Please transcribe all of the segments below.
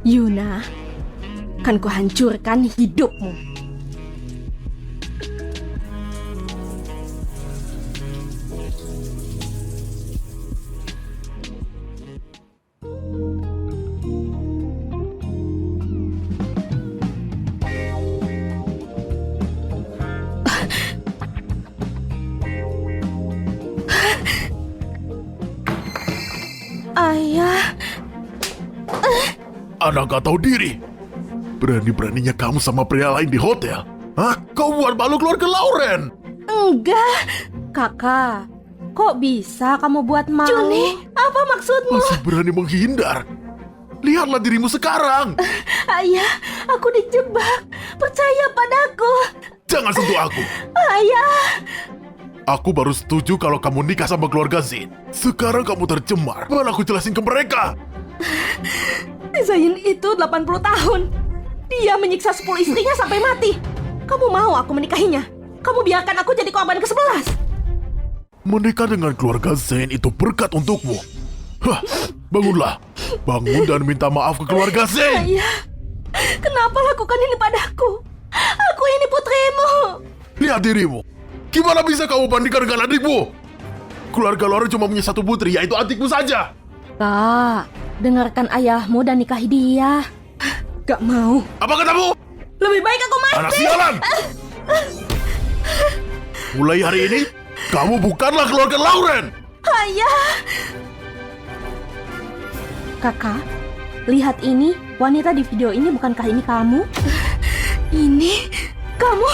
Yuna, kan kuhancurkan hidupmu. Ayah. Anak gak tahu diri. Berani-beraninya kamu sama pria lain di hotel. Hah? Kau buat malu keluarga Lauren. Enggak. Kakak, kok bisa kamu buat malu? Juni, apa maksudmu? Masih berani menghindar. Lihatlah dirimu sekarang. Ayah, aku dijebak. Percaya padaku. Jangan sentuh aku. Ayah. Aku baru setuju kalau kamu nikah sama keluarga Zain. Sekarang kamu tercemar. Mana aku jelasin ke mereka? Zain itu 80 tahun. Dia menyiksa 10 istrinya sampai mati. Kamu mau aku menikahinya? Kamu biarkan aku jadi korban ke-11. Menikah dengan keluarga Zain itu berkat untukmu. Hah, bangunlah. Bangun dan minta maaf ke keluarga Zain. Ayah, kenapa lakukan ini padaku? Aku ini putrimu. Lihat dirimu. Gimana bisa kamu bandingkan dengan adikmu? Keluarga Lauren cuma punya satu putri, yaitu adikmu saja. Kak, dengarkan ayahmu dan nikahi dia. Gak mau. Apa katamu? Lebih baik aku mati. Anak sialan! Mulai hari ini, kamu bukanlah keluarga Lauren. Ayah. Kakak, lihat ini. Wanita di video ini bukankah ini kamu? Ini kamu?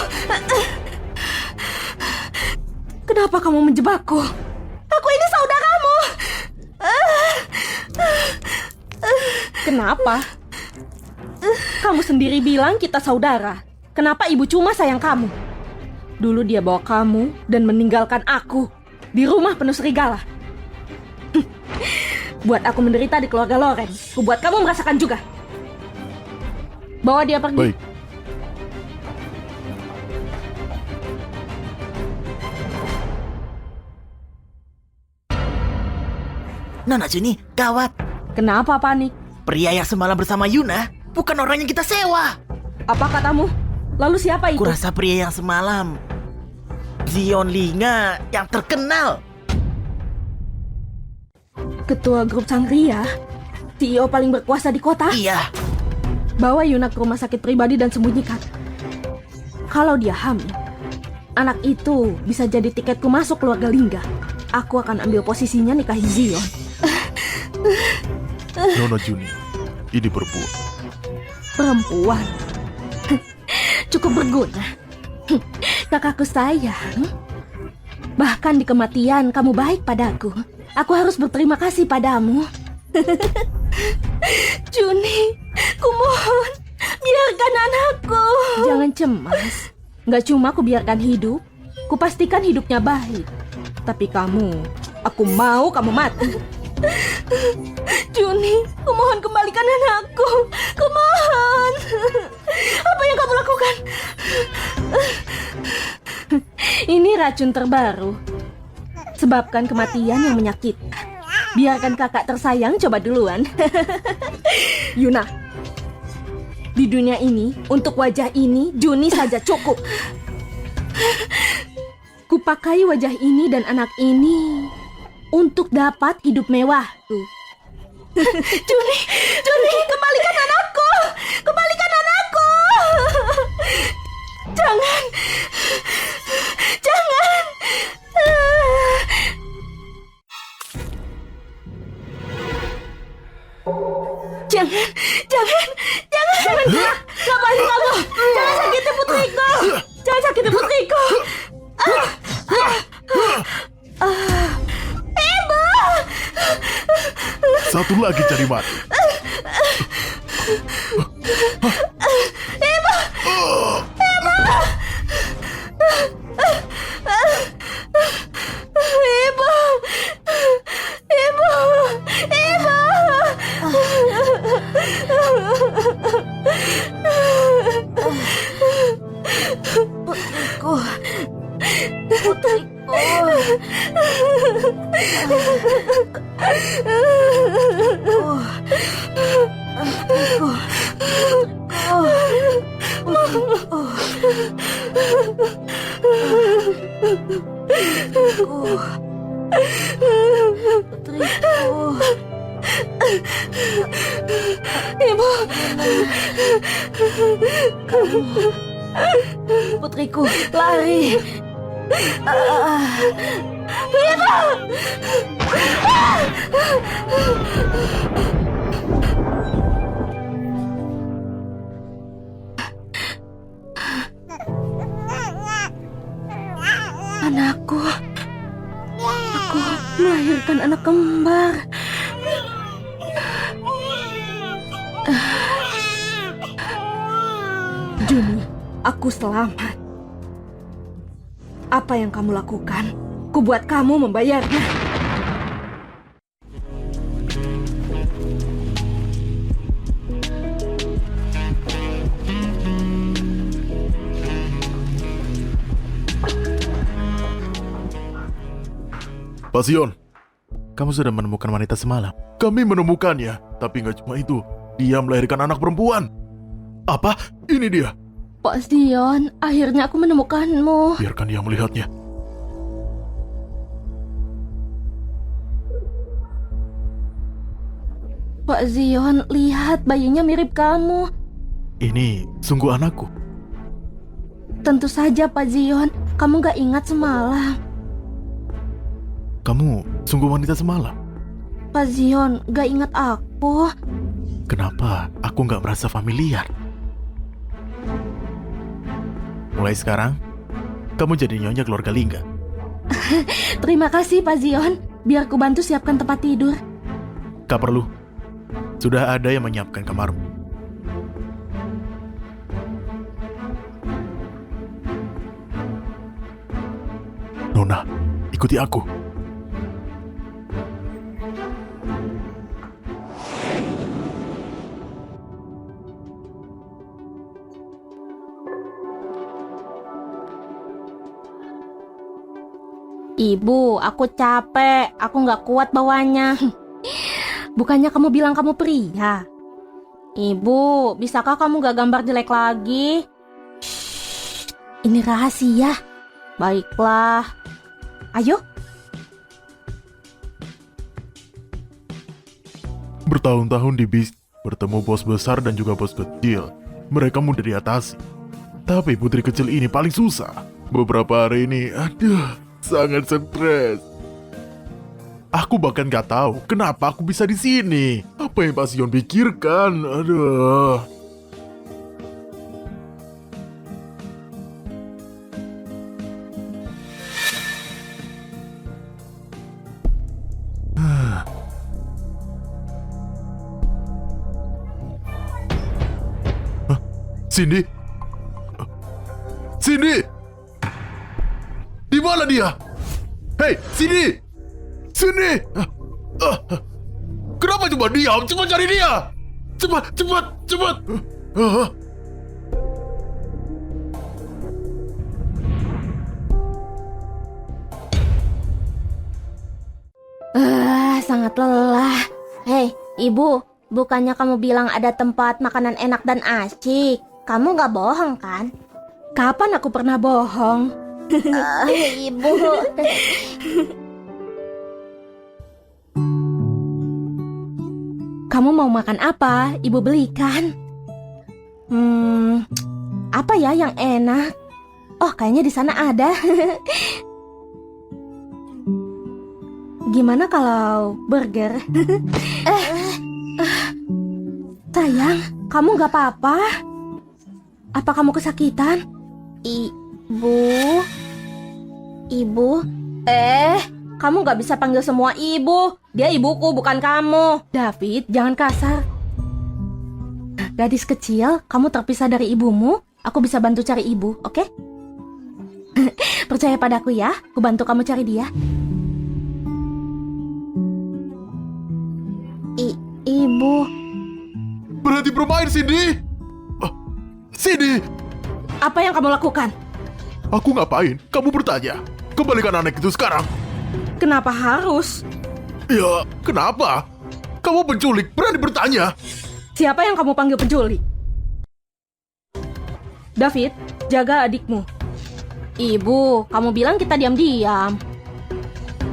Kenapa kamu menjebakku? Aku ini saudaramu. Kenapa? Kamu sendiri bilang kita saudara. Kenapa ibu cuma sayang kamu? Dulu dia bawa kamu dan meninggalkan aku di rumah penuh serigala. Buat aku menderita di keluarga Lauren. Kubuat kamu merasakan juga. Bawa dia pergi. Baik. Nona Juni, gawat. Kenapa panik? Pria yang semalam bersama Yuna bukan orang yang kita sewa. Apa katamu? Lalu siapa itu? Kurasa pria yang semalam Zion Linga yang terkenal. Ketua grup Sangria, CEO paling berkuasa di kota. Iya. Bawa Yuna ke rumah sakit pribadi dan sembunyikan. Kalau dia hamil, anak itu bisa jadi tiketku masuk keluarga Lingga. Aku akan ambil posisinya nikahi Zion. Nona Juni, ini perempuan. Perempuan. Cukup berguna. Kakakku sayang. Bahkan di kematian kamu baik padaku. Aku harus berterima kasih padamu. Juni, kumohon, biarkan anakku. Jangan cemas. Gak cuma ku biarkan hidup, ku pastikan hidupnya baik. Tapi kamu, aku mau kamu mati. Juni, kumohon kembalikan anakku. Kumohon. Apa yang kamu lakukan? Ini racun terbaru. Sebabkan kematian yang menyakitkan. Biarkan kakak tersayang coba duluan. Yuna, di dunia ini, untuk wajah ini, Juni saja cukup. Kupakai wajah ini dan anak ini untuk dapat hidup mewah. Juni, kembalikan anakku! Kembalikan anakku! Jangan! Jangan! Jangan gerak! Ngapain kamu? Jangan sakiti putriku! Jangan sakiti putriku! Ibu! Satu lagi cari mati. Ibu! Putriku. Ibu. Putriku, lari. Mira. Anakku. Aku melahirkan anak kembar. Juni, aku selamat. Apa yang kamu lakukan? Kubuat kamu membayarnya. Pak Sion, kamu sudah menemukan wanita semalam. Kami menemukannya, tapi nggak cuma itu. Dia melahirkan anak perempuan. Apa? Ini dia. Pak Zion, akhirnya aku menemukanmu. Biarkan dia melihatnya. Pak Zion, lihat bayinya mirip kamu. Ini sungguh anakku. Tentu saja Pak Zion, kamu gak ingat semalam. Kamu sungguh wanita semalam. Pak Zion, gak ingat aku. Kenapa aku nggak merasa familiar? Mulai sekarang, kamu jadi nyonya keluarga Lingga. Terima kasih Pak Zion, biar ku bantu siapkan tempat tidur. Gak perlu. Sudah ada yang menyiapkan kamarmu. Nona, ikuti aku. Ibu, aku capek. Aku gak kuat bawanya. Bukannya kamu bilang kamu pria? Ibu, bisakah kamu gak gambar jelek lagi? Shh, ini rahasia. Baiklah. Ayo. Bertahun-tahun di bis, bertemu bos besar dan juga bos kecil. Mereka mudah diatasi. Tapi putri kecil ini paling susah. Beberapa hari ini, sangat stres. Aku bahkan gak tahu kenapa aku bisa di sini. Apa yang Pak Sion pikirkan? Aduh. Hah? Cindy? Cindy! Di mana dia? Hei, Cindy! Sini! Kenapa cuma diam? Cepat cari dia! Cepat! Sangat lelah. Hei, ibu, bukannya kamu bilang ada tempat makanan enak dan asyik? Kamu gak bohong kan? Kapan aku pernah bohong? Ibu. Kamu mau makan apa? Ibu belikan. Apa ya yang enak? Oh, kayaknya di sana ada. Gimana kalau burger? Sayang, kamu gak apa-apa? Apa kamu kesakitan? Ibu? Kamu gak bisa panggil semua ibu. Dia ibuku, bukan kamu. David, jangan kasar. Gadis kecil, kamu terpisah dari ibumu. Aku bisa bantu cari ibu, oke? Percaya padaku ya, aku bantu kamu cari dia. Ibu. Berhenti bermain, Cindy! Cindy! Apa yang kamu lakukan? Aku ngapain? Kamu bertanya. Kembalikan anak itu sekarang. Kenapa harus? Ya, kenapa? Kamu penculik, berani bertanya. Siapa yang kamu panggil penculik? David, jaga adikmu. Ibu, kamu bilang kita diam-diam.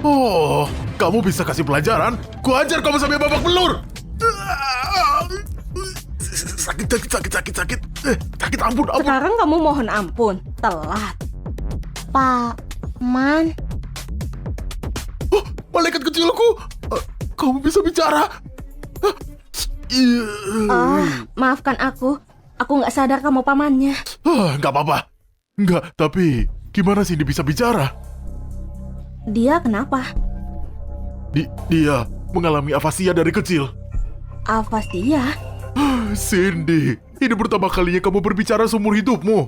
Oh, kamu bisa kasih pelajaran? Kuajar kamu sampai babak belur. Sakit. Sakit, ampun. Sekarang kamu mohon ampun. Telat. Pak Man. Oh, malaikat kecilku. Kamu bisa bicara? Maafkan aku. Aku nggak sadar kamu pamannya. Nggak apa-apa. Nggak, tapi gimana Cindy bisa bicara? Dia kenapa? Dia mengalami afasia dari kecil. Afasia? Cindy, ini pertama kalinya kamu berbicara seumur hidupmu.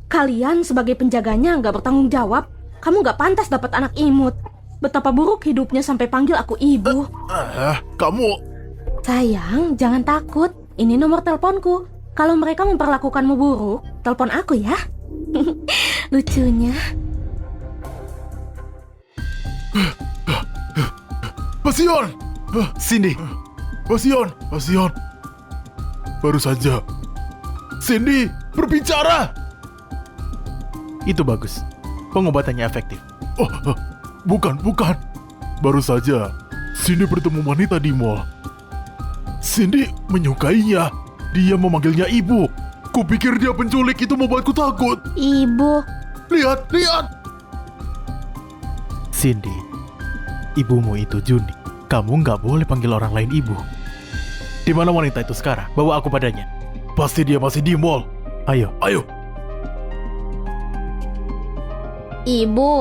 Kalian sebagai penjaganya nggak bertanggung jawab. Kamu nggak pantas dapat anak imut. Betapa buruk hidupnya sampai panggil aku ibu. Kamu... Sayang, jangan takut. Ini nomor teleponku. Kalau mereka memperlakukanmu buruk, telepon aku ya. Lucunya. Pasion! Cindy! Pasion! Baru saja Cindy berbicara! Itu bagus. Pengobatannya efektif. Bukan. Baru saja Cindy bertemu wanita di mall. Cindy menyukainya. Dia memanggilnya ibu. Kupikir dia penculik, itu membuatku takut. Ibu. Lihat. Cindy, ibumu itu Juni. Kamu nggak boleh panggil orang lain ibu. Di mana wanita itu sekarang? Bawa aku padanya. Pasti dia masih di mall. Ayo. Ibu,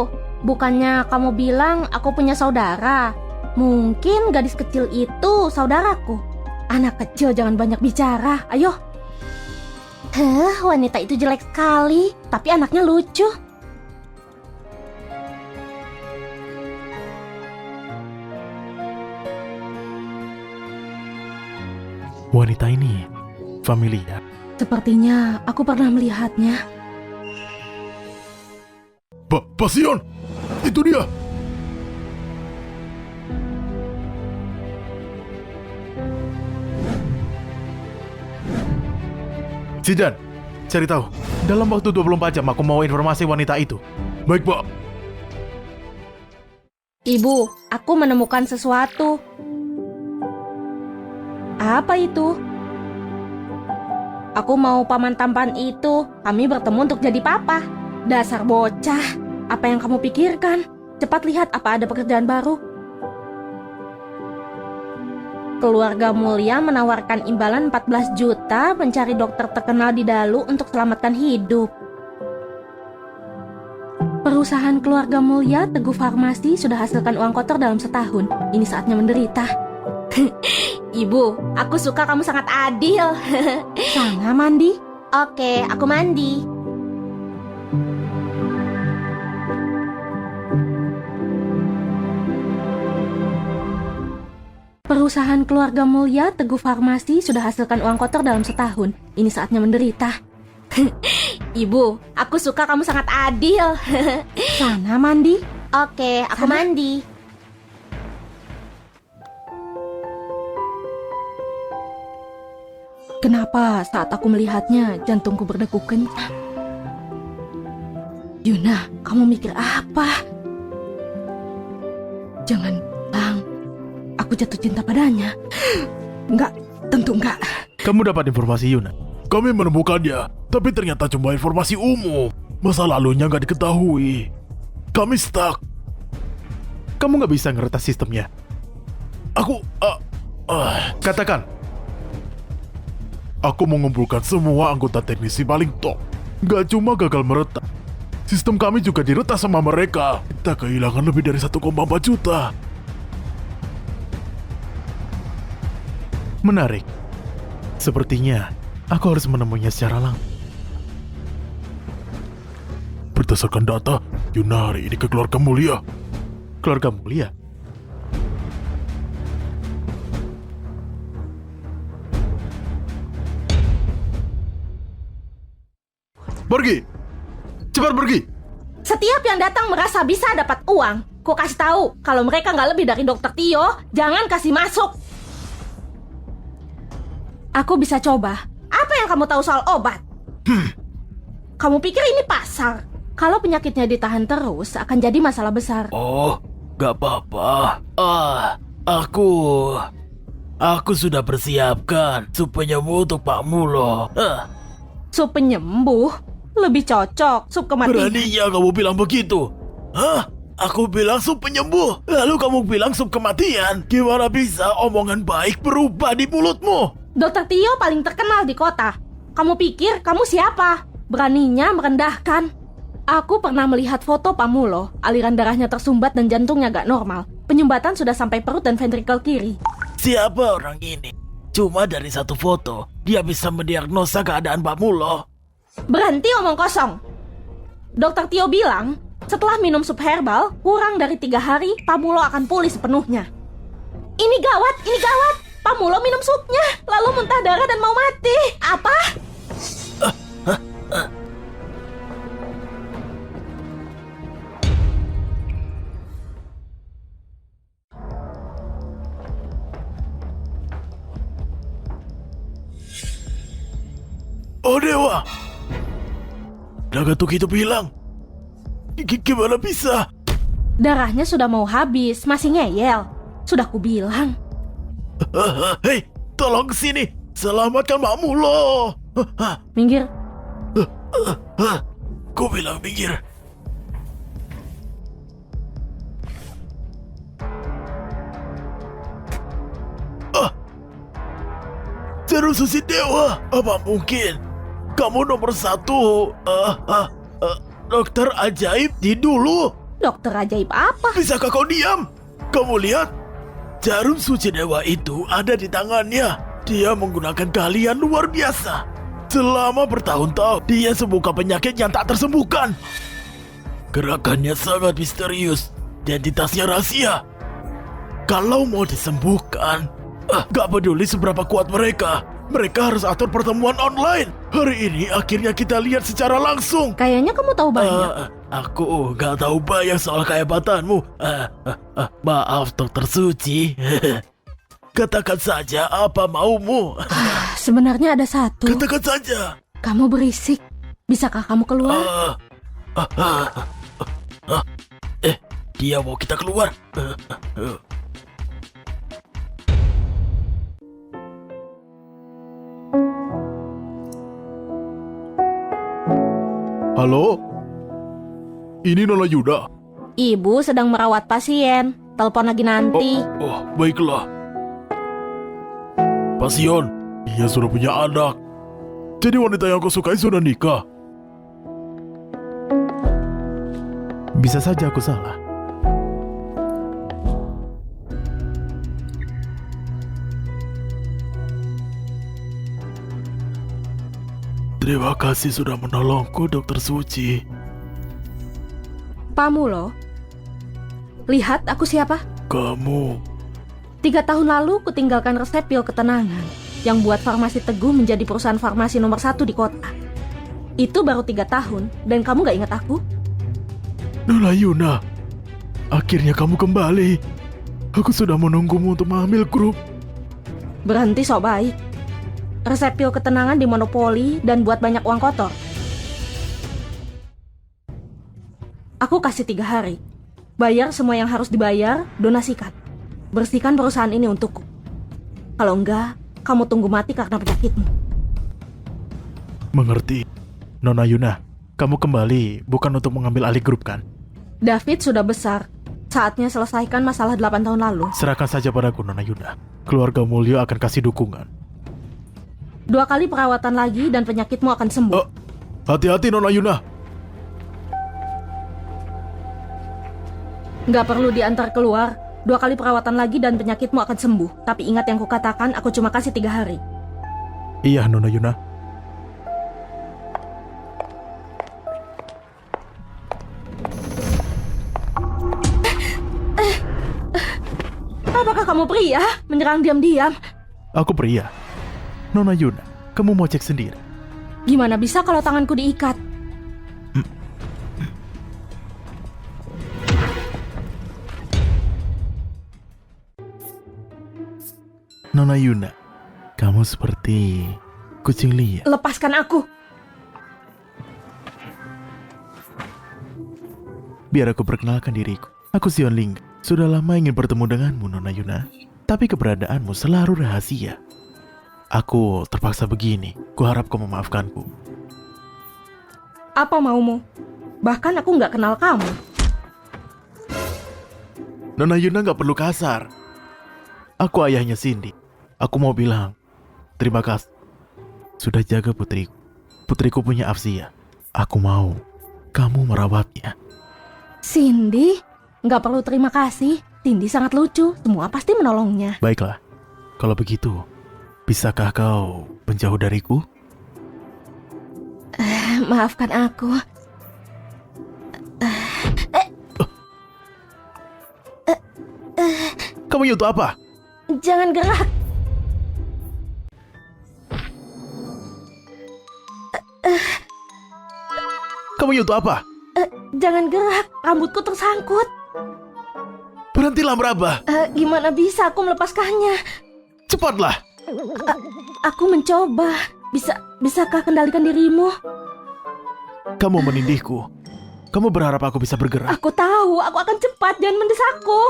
bukannya kamu bilang aku punya saudara? Mungkin gadis kecil itu saudaraku. Anak kecil jangan banyak bicara, ayo. Wanita itu jelek sekali, tapi anaknya lucu. Wanita ini familiar. Sepertinya aku pernah melihatnya. Pasion! Itu dia! Zidan, cari tahu. Dalam waktu 24 jam aku mau informasi wanita itu. Baik, Pak. Ibu, aku menemukan sesuatu. Apa itu? Aku mau paman tampan itu. Kami bertemu untuk jadi papa. Dasar bocah. Apa yang kamu pikirkan? Cepat lihat apa ada pekerjaan baru. Keluarga mulia menawarkan imbalan 14 juta mencari dokter terkenal di Dalu untuk selamatkan hidup. Perusahaan keluarga mulia Teguh Farmasi sudah hasilkan uang kotor dalam setahun. Ini saatnya menderita. Ibu, aku suka kamu sangat adil. Sana mandi? Oke, aku mandi. Perusahaan keluarga mulia Teguh Farmasi sudah hasilkan uang kotor dalam setahun. Ini saatnya menderita. Ibu, aku suka kamu sangat adil. Sana mandi? Oke, aku mandi. Kenapa saat aku melihatnya jantungku berdegup kencang? Yuna, kamu mikir apa? Jangan bilang aku jatuh cinta padanya. Enggak, tentu enggak. Kamu dapat informasi Yuna? Kami menemukannya, tapi ternyata cuma informasi umum. Masa lalunya nggak diketahui. Kami stuck. Kamu nggak bisa ngeretas sistemnya. Katakan. Aku mengumpulkan semua anggota teknisi paling top. Nggak cuma gagal meretas, sistem kami juga diretas sama mereka. Kita kehilangan lebih dari 1,4 juta. Menarik. Sepertinya aku harus menemuinya secara langsung. Berdasarkan data, Yuna hari ini ke keluarga mulia. Keluarga mulia? Pergi! Cepat pergi! Setiap yang datang merasa bisa dapat uang. Ku kasih tahu, kalau mereka nggak lebih dari dokter Tio, jangan kasih masuk. Aku bisa coba. Apa yang kamu tahu soal obat? Kamu pikir ini pasar? Kalau penyakitnya ditahan terus, akan jadi masalah besar. Oh, gak apa-apa. Aku sudah persiapkan sup penyembuh untuk Pak Mulo. Sup penyembuh? Lebih cocok sup kematian. Beraninya kamu bilang begitu? Hah? Aku bilang sup penyembuh, lalu kamu bilang sup kematian. Gimana bisa omongan baik berubah di mulutmu? Dokter Tio paling terkenal di kota. Kamu pikir kamu siapa? Beraninya merendahkan. Aku pernah melihat foto Pamulo. Aliran darahnya tersumbat dan jantungnya gak normal. Penyumbatan sudah sampai perut dan ventrikel kiri. Siapa orang ini? Cuma dari satu foto, dia bisa mendiagnosa keadaan Pak Mulo. Berhenti omong kosong. Dokter Tio bilang, setelah minum sup herbal, kurang dari 3 hari, Pamulo akan pulih sepenuhnya. Ini gawat, ini gawat. Pamulo minum supnya, lalu muntah darah dan mau mati. Apa? Oh dewa, Nagatuk itu bilang, gimana bisa? Darahnya sudah mau habis, masih ngeyel. Sudah kubilang. Hei, tolong kesini, selamatkan Pak Mulo. Minggir. Ku bilang minggir. Jarum susi dewa, apa mungkin? Kamu nomor 1, dokter ajaib di dulu. Dokter ajaib apa? Bisakah kau diam? Kamu lihat, jarum suci dewa itu ada di tangannya. Dia menggunakan keahlian luar biasa. Selama bertahun-tahun, dia sembuhkan penyakit yang tak tersembuhkan. Gerakannya sangat misterius, identitasnya rahasia. Kalau mau disembuhkan, gak peduli seberapa kuat mereka harus atur pertemuan online. Hari ini akhirnya kita lihat secara langsung. Kayaknya kamu tahu banyak. Aku gak tahu banyak soal kehebatanmu. Maaf dokter suci. Katakan saja apa maumu. Sebenarnya ada satu. Katakan saja. Kamu berisik. Bisakah kamu keluar? Dia mau kita keluar. Halo? Ini Nona Yuda. Ibu sedang merawat pasien. Telepon lagi nanti. Oh, baiklah. Pasion, Ia sudah punya anak. Jadi wanita yang aku sukai sudah nikah. Bisa saja aku salah. terima kasih sudah menolongku, Dokter Suci. Pamulo, lihat aku siapa? Kamu 3 tahun lalu kutinggalkan resep pil ketenangan yang buat farmasi Teguh menjadi perusahaan farmasi nomor 1 di kota. Itu baru 3 tahun dan kamu gak ingat aku? Nona Yuna, akhirnya kamu kembali. Aku sudah menunggumu untuk mengambil grup. Berhenti sok baik. Resep pil ketenangan dimonopoli dan buat banyak uang kotor. Aku kasih 3 hari. Bayar semua yang harus dibayar, donasikan. Bersihkan perusahaan ini untukku. Kalau enggak, kamu tunggu mati karena penyakitmu. Mengerti. Nona Yuna, kamu kembali bukan untuk mengambil alih grup kan? David sudah besar. Saatnya selesaikan masalah 8 tahun lalu. Serahkan saja padaku, Nona Yuna. Keluarga Mulyo akan kasih dukungan. 2 kali perawatan lagi dan penyakitmu akan sembuh. Hati-hati Nona Yuna. Nggak perlu diantar keluar. 2 kali perawatan lagi dan penyakitmu akan sembuh. Tapi ingat yang kukatakan, aku cuma kasih 3 hari. Iya, Nona Yuna. Apakah kamu pria? Menyerang diam-diam? Aku pria. Nona Yuna, kamu mau cek sendiri. Gimana bisa kalau tanganku diikat? Nona Yuna, Kamu seperti kucing liar. Lepaskan aku. Biar aku perkenalkan diriku. Aku Sion Ling. Sudah lama ingin bertemu denganmu, Nona Yuna. Tapi keberadaanmu selalu rahasia. Aku terpaksa begini. Kuharap kau memaafkanku. Apa maumu? Bahkan aku nggak kenal kamu. Nona Yuna nggak perlu kasar. Aku ayahnya Cindy. Aku mau bilang terima kasih. Sudah jaga putriku. Putriku punya Afsia. Aku mau kamu merawatnya. Cindy? Nggak perlu terima kasih. Cindy sangat lucu. Semua pasti menolongnya. Baiklah. Kalau begitu, bisakah kau menjauh dariku? Maafkan aku. Kamu nyentuh apa? Jangan gerak. Kamu nyentuh apa? Jangan gerak. Rambutku tersangkut. Berhentilah meraba. Gimana bisa aku melepaskannya? Cepatlah. Aku mencoba. Bisakah kendalikan dirimu? Kamu menindihku. Kamu berharap aku bisa bergerak. Aku tahu. Aku akan cepat. Jangan mendesakku.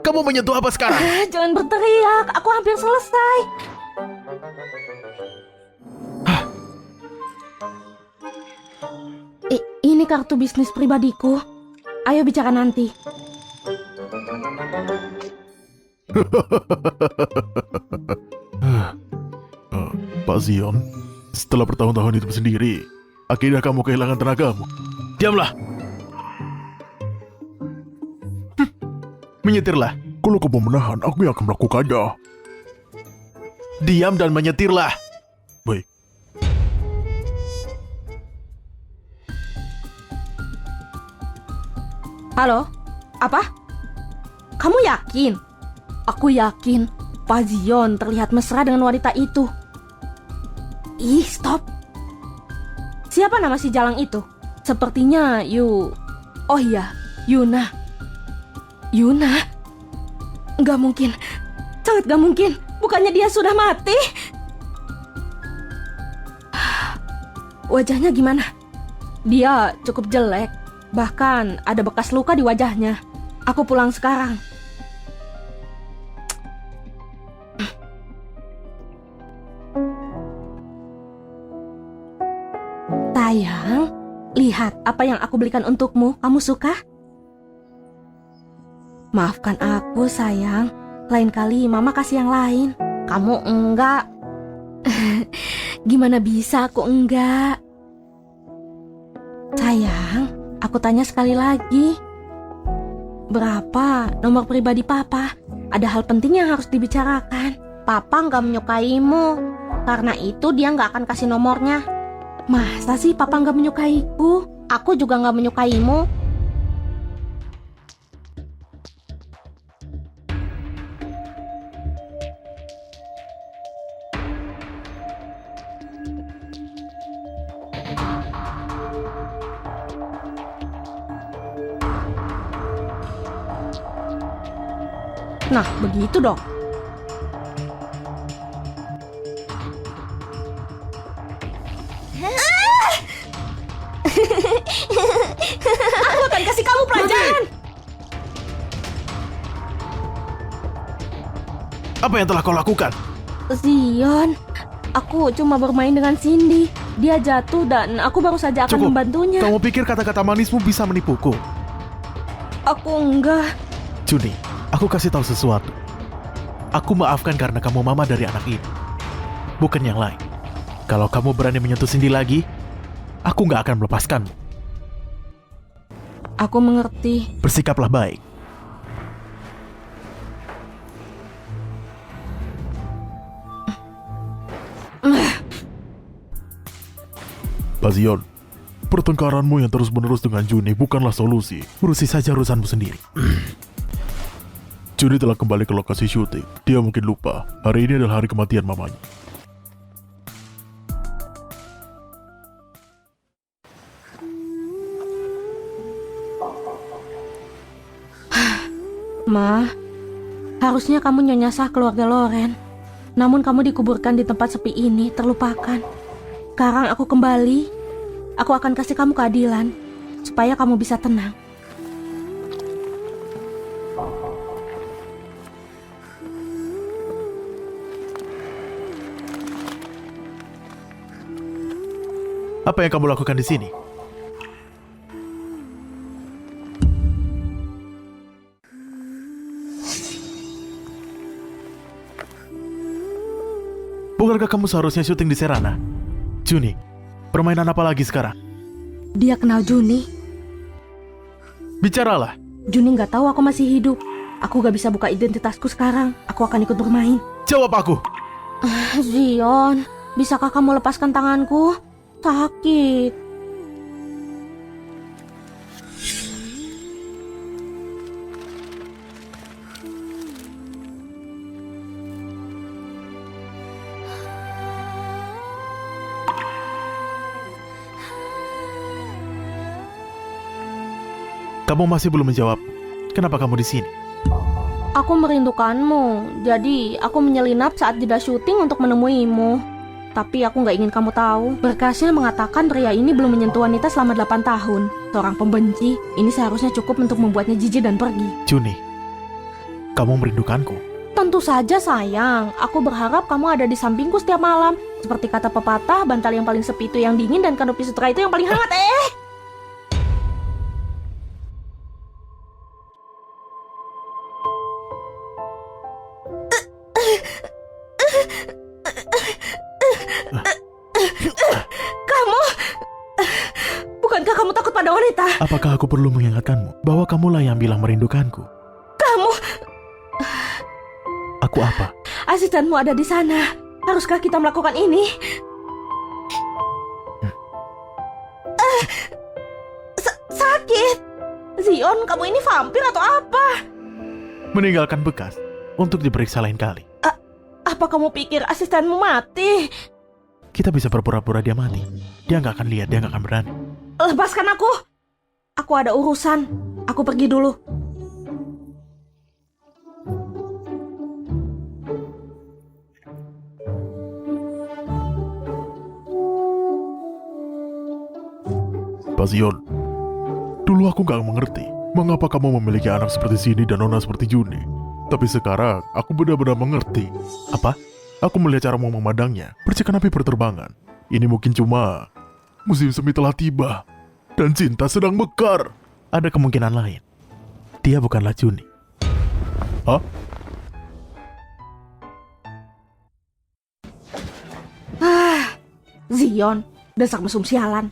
Kamu menyentuh apa sekarang? Jangan berteriak. Aku hampir selesai. Ini kartu bisnis pribadiku. Ayo bicara nanti. Pak Zion, setelah bertahun-tahun hidup sendiri, akhirnya kamu kehilangan tenagamu. Diamlah. Menyetirlah. Kalau kamu menahan, aku yang akan melakukannya. Diam dan menyetirlah. Baik. Halo? Apa? Kamu yakin? Aku yakin Pak Zion terlihat mesra dengan wanita itu. Ih, stop. Siapa nama si Jalang itu? Sepertinya Oh iya, Yuna. Yuna? Gak mungkin. Sangat gak mungkin. Bukannya dia sudah mati? Wajahnya gimana? Dia cukup jelek. Bahkan ada bekas luka di wajahnya. Aku pulang sekarang. Sayang, lihat apa yang aku belikan untukmu. Kamu suka? Maafkan aku, sayang. Lain kali mama kasih yang lain. Kamu enggak. Gimana bisa aku enggak? Sayang, aku tanya sekali lagi. Berapa nomor pribadi Papa? Ada hal penting yang harus dibicarakan. Papa nggak menyukaimu. Karena itu dia nggak akan kasih nomornya. Masa sih Papa nggak menyukaiku? Aku juga nggak menyukaimu. Nah, begitu dong. Aku akan kasih kamu pelajaran. Apa yang telah kau lakukan? Zion, aku cuma bermain dengan Cindy. Dia jatuh dan aku baru saja akan Cukup. membantunya. Kamu pikir kata-kata manismu bisa menipuku? Aku enggak. Juni, aku kasih tahu sesuatu. Aku maafkan karena kamu mama dari anak ini. Bukan yang lain. Kalau kamu berani menyentuh Cindy lagi, aku nggak akan melepaskanmu. Aku mengerti. Bersikaplah baik. Pak Zion, pertengkaranmu yang terus-menerus dengan Juni bukanlah solusi. Urusi saja urusanmu sendiri. Juni telah kembali ke lokasi syuting. Dia mungkin lupa, hari ini adalah hari kematian mamanya. Ma, harusnya kamu nyanyasah keluarga Loren. Namun kamu dikuburkan di tempat sepi ini, terlupakan. Sekarang aku kembali. Aku akan kasih kamu keadilan, supaya kamu bisa tenang. Apa yang kamu lakukan di sini? Bukankah kamu seharusnya syuting di Serana? Juni, permainan apa lagi sekarang? Dia kenal Juni. Bicaralah. Juni nggak tahu aku masih hidup. Aku gak bisa buka identitasku sekarang. Aku akan ikut bermain. Jawab aku. Zion, bisakah kamu lepaskan tanganku? Sakit. Kamu masih belum menjawab. Kenapa kamu di sini? Aku merindukanmu. Jadi, aku menyelinap saat jeda syuting untuk menemuimu. Tapi aku nggak ingin kamu tahu. Berkasnya mengatakan pria ini belum menyentuh wanita selama 8 tahun. Seorang pembenci. Ini seharusnya cukup untuk membuatnya jijik dan pergi. Juni, kamu merindukanku. Tentu saja sayang. Aku berharap kamu ada di sampingku setiap malam. Seperti kata pepatah, bantal yang paling sepi itu yang dingin dan kanopi sutra itu yang paling hangat. Kamu, bukankah kamu takut pada wanita? Apakah aku perlu mengingatkanmu bahwa kamulah yang bilang merindukanku? Kamu, Aku apa? asistenmu ada di sana. Haruskah kita melakukan ini? Sakit. Zion, kamu ini vampir atau apa? Meninggalkan bekas untuk diperiksa lain kali. Apa kamu pikir asistenmu mati? Kita bisa berpura-pura dia mati. Dia nggak akan lihat, dia nggak akan berani. Lepaskan aku. Aku ada urusan. Aku pergi dulu. Pak Zion, dulu aku gak mengerti mengapa kamu memiliki anak seperti Cindy dan nona seperti Juni. Tapi sekarang aku benar-benar mengerti. Apa? Aku melihat caramu memandangnya, percikan api perterbangan. Ini mungkin cuma musim semi telah tiba dan cinta sedang mekar. Ada kemungkinan lain. Dia bukanlah Juni. Hah? Zion, dasar mesum sialan.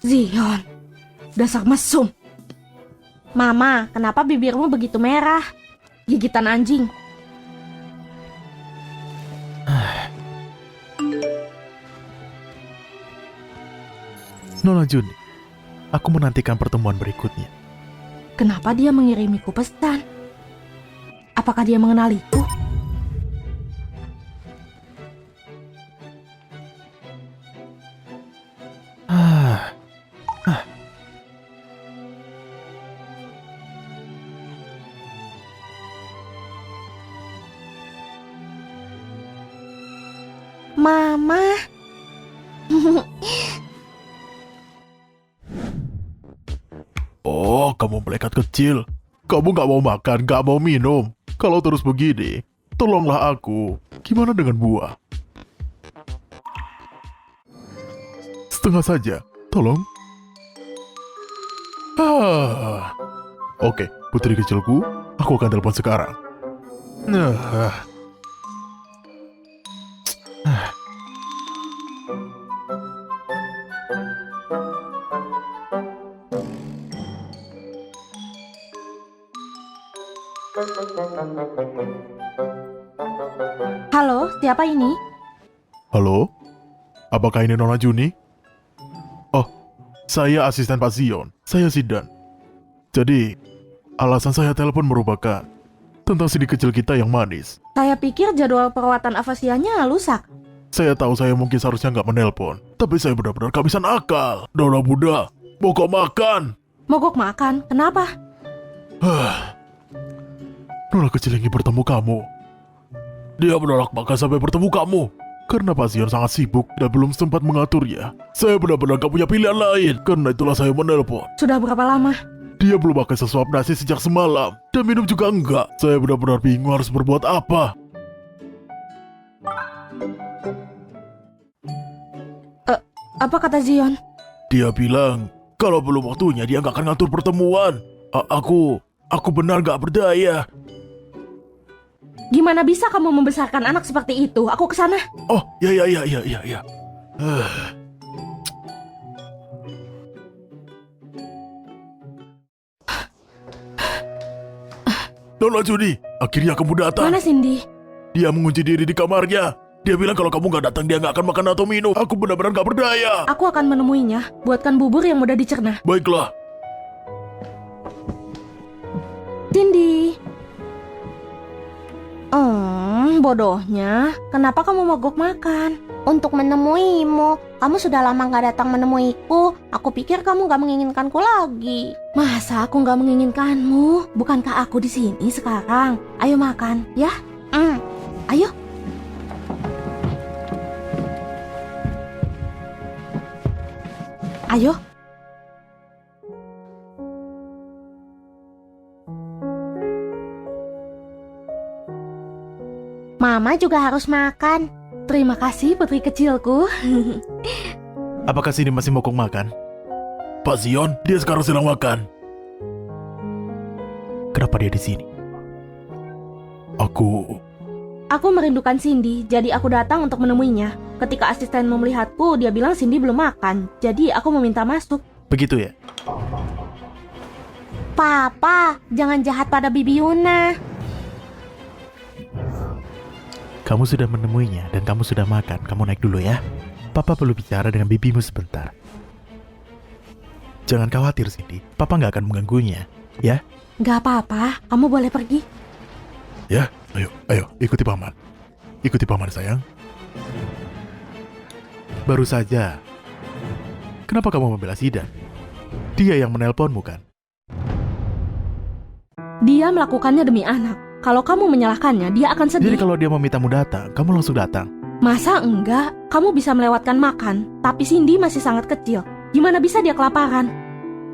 Zion, dasar mesum. Mama, kenapa bibirmu begitu merah? Gigitan anjing. Nona Juni, aku menantikan pertemuan berikutnya. Kenapa dia mengirimiku pesan? Apakah dia mengenaliku? Mama. Oh, kamu malaikat kecil. Kamu gak mau makan, gak mau minum. Kalau terus begini, tolonglah aku. Gimana dengan buah? Setengah saja, tolong. Oke, putri kecilku, aku akan telepon sekarang. Halo, siapa ini? Halo? Apakah ini Nona Juni? Oh, saya asisten Pak Zion. Saya Sidan. Jadi, alasan saya telepon merupakan tentang CD kecil kita yang manis. Saya pikir jadwal perawatan afasianya lusak. Saya tahu saya mungkin seharusnya nggak menelpon, tapi saya benar-benar kehabisan akal. Nona Buddha, mogok makan. Mogok makan, kenapa? Nona kecil ingin bertemu kamu. Dia menolak makan sampai bertemu kamu. Karena Pak Zion sangat sibuk dan belum sempat mengaturnya. Saya benar-benar gak punya pilihan lain. Karena itulah saya menelpon. Sudah berapa lama? Dia belum makan sesuap nasi sejak semalam. Dan minum juga enggak. Saya benar-benar bingung harus berbuat apa. Apa kata Zion? Dia bilang, kalau belum waktunya dia nggak akan ngatur pertemuan. Aku benar nggak berdaya. Gimana bisa kamu membesarkan anak seperti itu? Aku kesana. Oh, ya. Nona Juni, akhirnya kamu datang. Mana Cindy? Dia mengunci diri di kamarnya. Dia bilang kalau kamu nggak datang dia nggak akan makan atau minum. Aku benar-benar nggak berdaya. Aku akan menemuinya. Buatkan bubur yang mudah dicerna. Baiklah. Cindy. Bodohnya. Kenapa kamu mogok makan? Untuk menemuimu. Kamu sudah lama gak datang menemuiku. Aku pikir kamu gak menginginkanku lagi. Masa aku nggak menginginkanmu? Bukankah aku di sini sekarang? Ayo makan, ya? Ayo. Ayo. Mama juga harus makan. Terima kasih putri kecilku. Apakah Cindy masih mogok makan? Pak Zion, dia sekarang sedang makan. Kenapa dia di sini? Aku merindukan Cindy, jadi aku datang untuk menemuinya. Ketika asistenmu melihatku, dia bilang Cindy belum makan. Jadi aku meminta masuk. Begitu ya? Papa, jangan jahat pada Bibi Yuna. Kamu sudah menemuinya dan kamu sudah makan. Kamu naik dulu ya. Papa perlu bicara dengan bibimu sebentar. Jangan khawatir, Cindy. Papa nggak akan mengganggunya, ya? Gak apa-apa, kamu boleh pergi. Ya, ayo, ikuti paman. Ikuti paman sayang. Baru saja. Kenapa kamu membela Zidan? Dia yang menelponmu kan? Dia melakukannya demi anak. Kalau kamu menyalahkannya, dia akan sedih. Jadi kalau dia memintamu datang, kamu langsung datang. Masa enggak? Kamu bisa melewatkan makan, tapi Cindy masih sangat kecil. Gimana bisa dia kelaparan?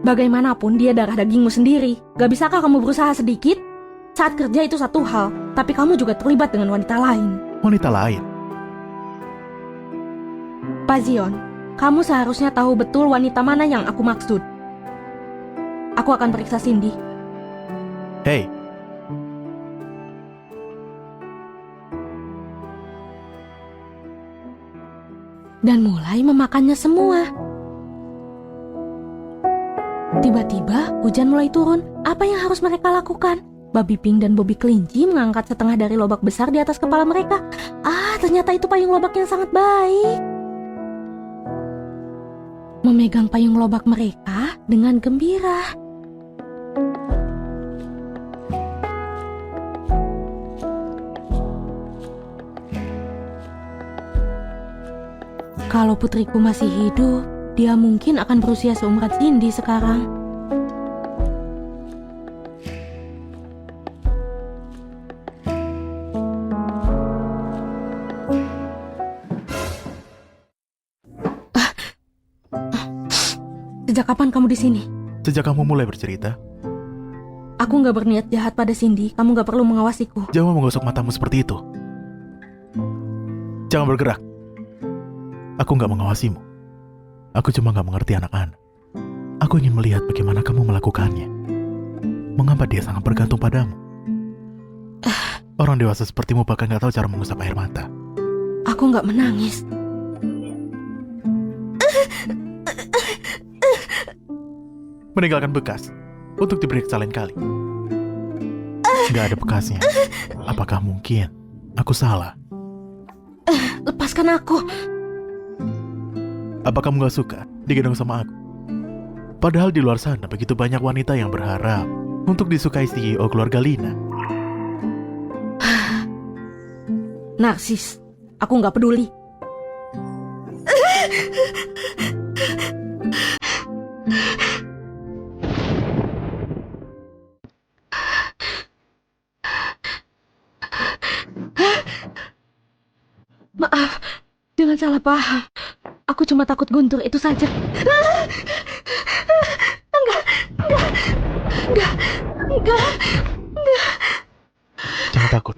Bagaimanapun dia darah dagingmu sendiri. Gak bisakah kamu berusaha sedikit? Saat kerja itu satu hal, tapi kamu juga terlibat dengan wanita lain. Wanita lain? Pak Zion, kamu seharusnya tahu betul wanita mana yang aku maksud. Aku akan periksa Cindy. Hei, Dan mulai memakannya semua. Tiba-tiba hujan mulai turun. Apa yang harus mereka lakukan? Babi Pink dan Bobby Kelinci mengangkat setengah dari lobak besar di atas kepala mereka. Ternyata itu payung lobak yang sangat baik. Memegang payung lobak mereka dengan gembira. Kalau putriku masih hidup, dia mungkin akan berusia seumuran Cindy sekarang. Sejak kapan kamu di sini? sejak kamu mulai bercerita, Aku nggak berniat jahat pada Cindy. Kamu nggak perlu mengawasiku. jangan menggosok matamu seperti itu. Jangan bergerak. Aku nggak mengawasimu. Aku cuma nggak mengerti anak-anak. Aku ingin melihat bagaimana kamu melakukannya. Mengapa dia sangat bergantung padamu? Orang dewasa sepertimu bahkan nggak tahu cara mengusap air mata. Aku nggak menangis. Meninggalkan bekas untuk diperiksa lain kali. Nggak ada bekasnya. Apakah mungkin aku salah? Lepaskan aku. Apa kamu gak suka digendong sama aku? Padahal di luar sana begitu banyak wanita yang berharap untuk disukai CEO keluarga Lina. Narsis. Aku nggak peduli. salah paham. Aku cuma takut Guntur, itu saja. Enggak. Jangan takut.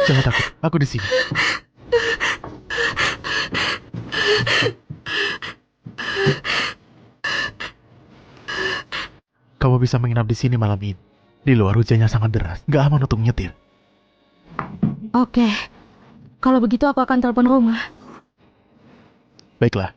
Jangan takut. Aku di sini. Kamu bisa menginap di sini malam ini. Di luar hujannya sangat deras. Gak aman untuk nyetir. Oke. Kalau begitu aku akan telepon rumah. Baiklah.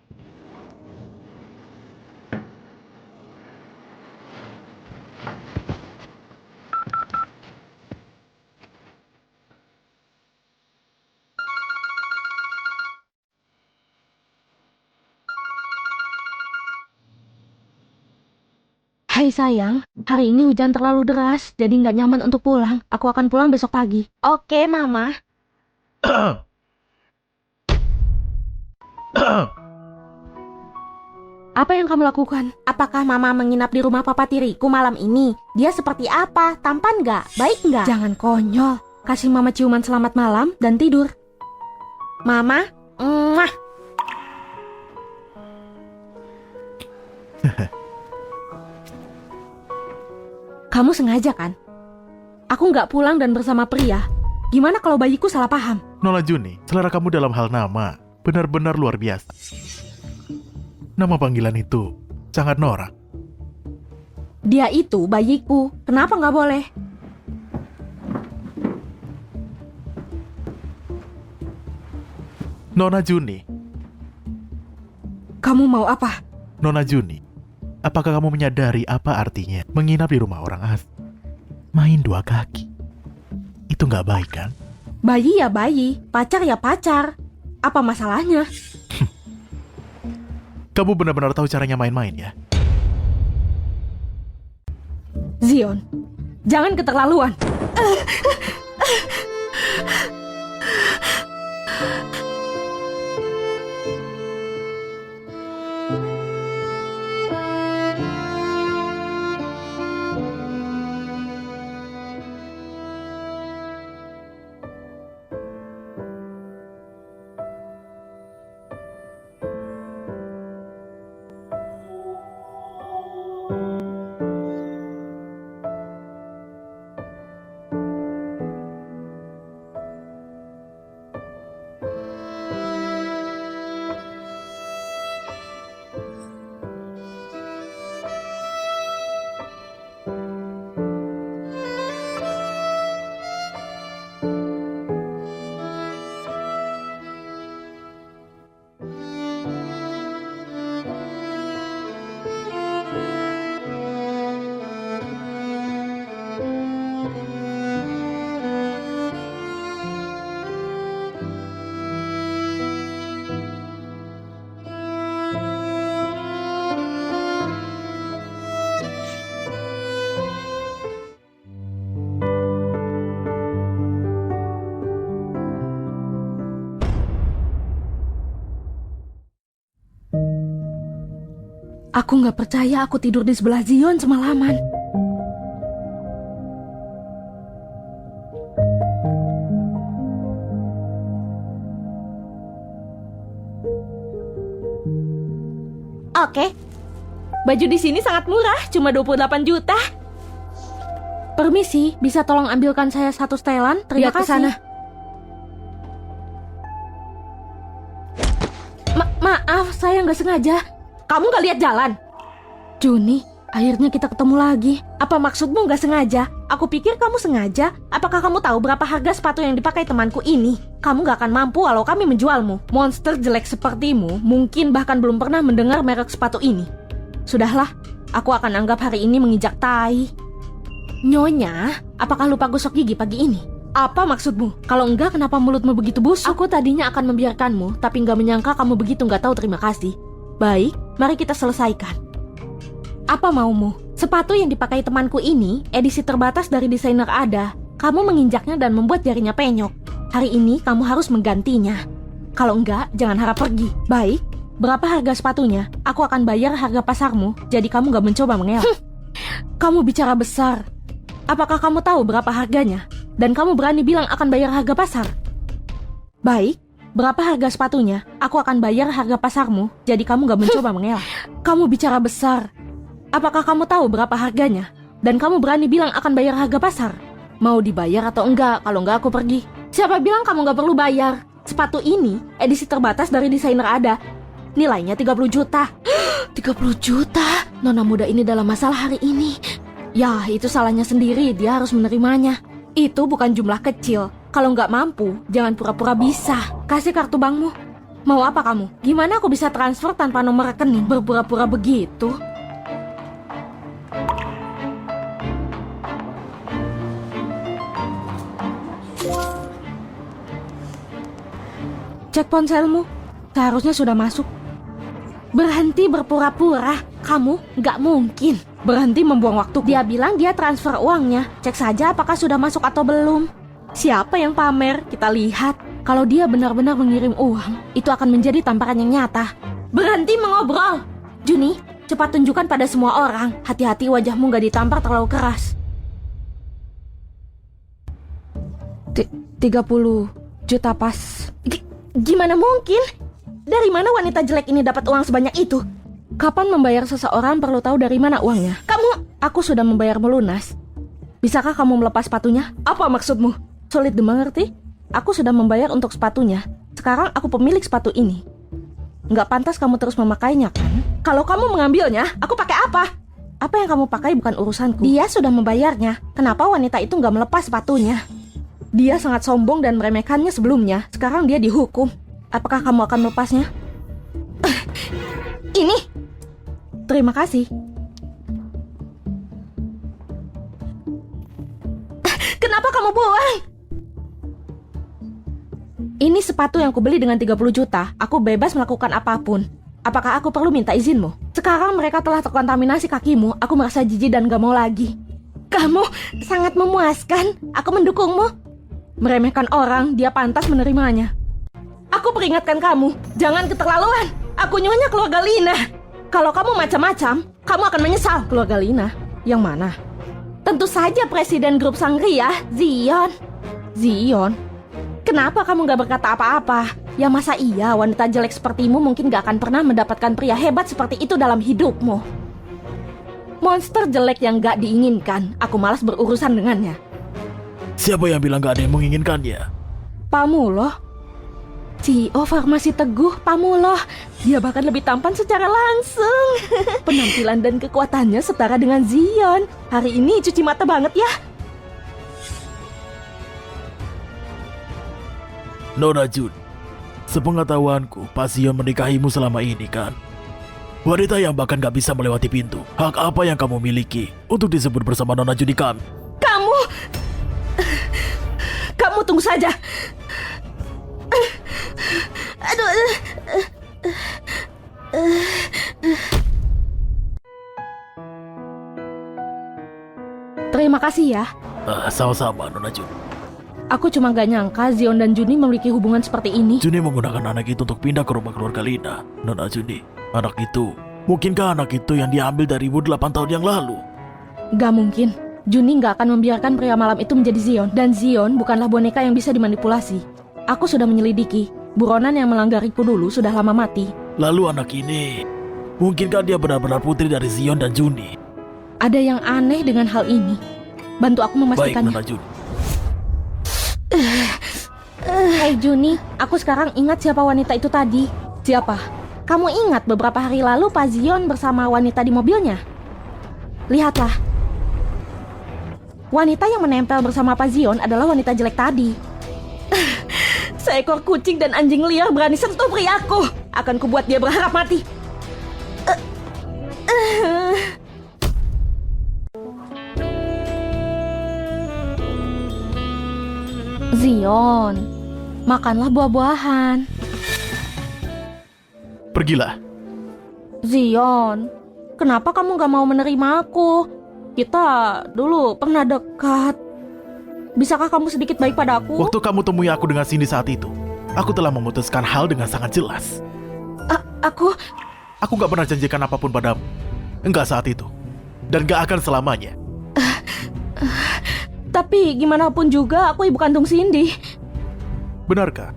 Hai sayang, hari ini hujan terlalu deras, jadi nggak nyaman untuk pulang. Aku akan pulang besok pagi. Oke, Mama. Apa yang kamu lakukan? Apakah Mama menginap di rumah Papa tiriku malam ini? Dia seperti apa? Tampan nggak? Baik nggak? Jangan konyol. Kasih mama ciuman selamat malam dan tidur. Mama, mwah. Kamu sengaja kan? Aku nggak pulang dan bersama pria. Gimana kalau bayiku salah paham? Nona Juni, selera kamu dalam hal nama benar-benar luar biasa. Nama panggilan itu sangat norak. Dia itu bayiku. Kenapa nggak boleh? Nona Juni, Kamu mau apa? Nona Juni, apakah kamu menyadari apa artinya menginap di rumah orang asing? Main dua kaki. Itu nggak baik kan? Bayi ya bayi, pacar ya pacar. Apa masalahnya? Kamu benar-benar tahu caranya main-main ya? Zion, jangan keterlaluan. Aku nggak percaya aku tidur di sebelah Zion semalaman. Oke. Baju di sini sangat murah, cuma 28 juta. Permisi, bisa tolong ambilkan saya satu setelan? Terima Lihat ke kasih. sana. Maaf, saya nggak sengaja. Kamu nggak lihat jalan? Juni, akhirnya kita ketemu lagi. Apa maksudmu nggak sengaja? Aku pikir kamu sengaja. Apakah kamu tahu berapa harga sepatu yang dipakai temanku ini? Kamu nggak akan mampu walau kami menjualmu. Monster jelek sepertimu mungkin bahkan belum pernah mendengar merek sepatu ini. Sudahlah, aku akan anggap hari ini menginjak tai. Nyonya, apakah lupa gosok gigi pagi ini? Apa maksudmu? Kalau enggak, kenapa mulutmu begitu busuk? Aku tadinya akan membiarkanmu, tapi nggak menyangka kamu begitu nggak tahu terima kasih. Baik, mari kita selesaikan. Apa maumu? Sepatu yang dipakai temanku ini edisi terbatas dari desainer Ada. Kamu menginjaknya dan membuat jarinya penyok. Hari ini kamu harus menggantinya. Kalau enggak, jangan harap pergi. Baik, berapa harga sepatunya? Aku akan bayar harga pasarmu, jadi kamu gak mencoba mengelak. Kamu bicara besar. Apakah kamu tahu berapa harganya? Dan kamu berani bilang akan bayar harga pasar? Baik, Berapa harga sepatunya? Aku akan bayar harga pasarmu, jadi kamu gak mencoba mengelak. Kamu bicara besar. Apakah kamu tahu berapa harganya? Dan kamu berani bilang akan bayar harga pasar? Mau dibayar atau enggak? Kalau enggak aku pergi. Siapa bilang kamu gak perlu bayar? Sepatu ini edisi terbatas dari desainer ada. Nilainya 30 juta. 30 juta? Nona muda ini dalam masalah hari ini. Ya, itu salahnya sendiri, dia harus menerimanya. Itu bukan jumlah kecil. Kalau nggak mampu, jangan pura-pura bisa. Kasih kartu bankmu. Mau apa kamu? Gimana aku bisa transfer tanpa nomor rekening? Berpura-pura begitu. Cek ponselmu. Seharusnya sudah masuk. Berhenti berpura-pura. Kamu nggak mungkin. Berhenti membuang waktu. Dia bilang dia transfer uangnya. Cek saja apakah sudah masuk atau belum. Siapa yang pamer? Kita lihat. Kalau dia benar-benar mengirim uang, itu akan menjadi tamparan yang nyata. Berhenti mengobrol. Juni, cepat tunjukkan pada semua orang. Hati-hati wajahmu gak ditampar terlalu keras. 30 juta pas. Gimana mungkin? Dari mana wanita jelek ini dapat uang sebanyak itu? Kapan membayar seseorang perlu tahu dari mana uangnya. Aku sudah membayar melunas. Bisakah kamu melepas sepatunya? Apa maksudmu? Sulit dimengerti? Aku sudah membayar untuk sepatunya. Sekarang aku pemilik sepatu ini. Nggak pantas kamu terus memakainya, kan? Kalau kamu mengambilnya, aku pakai apa? Apa yang kamu pakai bukan urusanku. Dia sudah membayarnya. Kenapa wanita itu nggak melepas sepatunya? Dia sangat sombong dan meremehkannya sebelumnya. Sekarang dia dihukum. Apakah kamu akan melepasnya? Ini. Terima kasih. Kenapa kamu buang? Ini sepatu yang kubeli dengan 30 juta. Aku bebas melakukan apapun. Apakah aku perlu minta izinmu? Sekarang mereka telah terkontaminasi kakimu. Aku merasa jijik dan gak mau lagi. Kamu sangat memuaskan. Aku mendukungmu. Meremehkan orang, dia pantas menerimanya. Aku peringatkan kamu, jangan keterlaluan. Aku nyonya keluarga Lina. Kalau kamu macam-macam, kamu akan menyesal. Keluarga Lina? Yang mana? Tentu saja presiden grup Sangria, Zion. Zion? Kenapa kamu gak berkata apa-apa? Ya masa iya wanita jelek sepertimu mungkin gak akan pernah mendapatkan pria hebat seperti itu dalam hidupmu. Monster jelek yang gak diinginkan. Aku malas berurusan dengannya. Siapa yang bilang gak ada yang menginginkannya? Pamuloh, CEO Farmasi Teguh, Pamuloh. Dia bahkan lebih tampan secara langsung. Penampilan dan kekuatannya setara dengan Zion. Hari ini cuci mata banget ya. Nona Jun, sepengetahuanku, Pak Zion menikahimu selama ini, kan? Wanita yang bahkan gak bisa melewati pintu. Hak apa yang kamu miliki untuk disebut bersama Nona Jun di kami? Kamu tunggu saja. Aduh. Terima kasih ya. Sama-sama, Nona Jun. Aku cuma gak nyangka Zion dan Juni memiliki hubungan seperti ini. Juni menggunakan anak itu untuk pindah ke rumah keluarga Lina. Nona Juni, anak itu, mungkinkah anak itu yang diambil dari ibu 8 tahun yang lalu? Gak mungkin. Juni gak akan membiarkan pria malam itu menjadi Zion. Dan Zion bukanlah boneka yang bisa dimanipulasi. Aku sudah menyelidiki. Buronan yang melanggariku dulu sudah lama mati. Lalu anak ini, mungkinkah dia benar-benar putri dari Zion dan Juni? Ada yang aneh dengan hal ini. Bantu aku Baik, memastikannya. Nona Juni. Hai Juni, aku sekarang ingat siapa wanita itu tadi. Siapa? Kamu ingat beberapa hari lalu Pak Zion bersama wanita di mobilnya? Lihatlah. Wanita yang menempel bersama Pak Zion adalah wanita jelek tadi. Seekor kucing dan anjing liar berani sentuh priaku. Akan kubuat dia berharap mati. Zion, makanlah buah-buahan. Pergilah. Zion, kenapa kamu gak mau menerima aku? Kita dulu pernah dekat. Bisakah kamu sedikit baik padaku? Waktu kamu temui aku dengan Cindy saat itu, aku telah memutuskan hal dengan sangat jelas. Aku gak pernah janjikan apapun padamu. Enggak saat itu. Dan gak akan selamanya. Tapi gimana pun juga aku ibu kandung Cindy. Benarkah?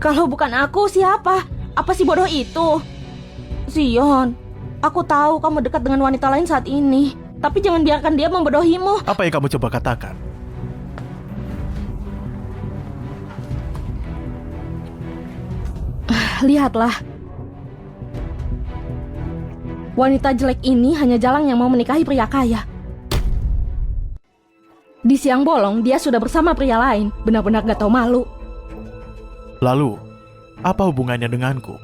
Kalau bukan aku, siapa? Apa si bodoh itu? Zion, aku tahu kamu dekat dengan wanita lain saat ini. Tapi jangan biarkan dia membodohimu. Apa yang kamu coba katakan? Lihatlah. Wanita jelek ini hanya jalang yang mau menikahi pria kaya. Di siang bolong, dia sudah bersama pria lain. Benar-benar gak tahu malu. Lalu, apa hubungannya denganku?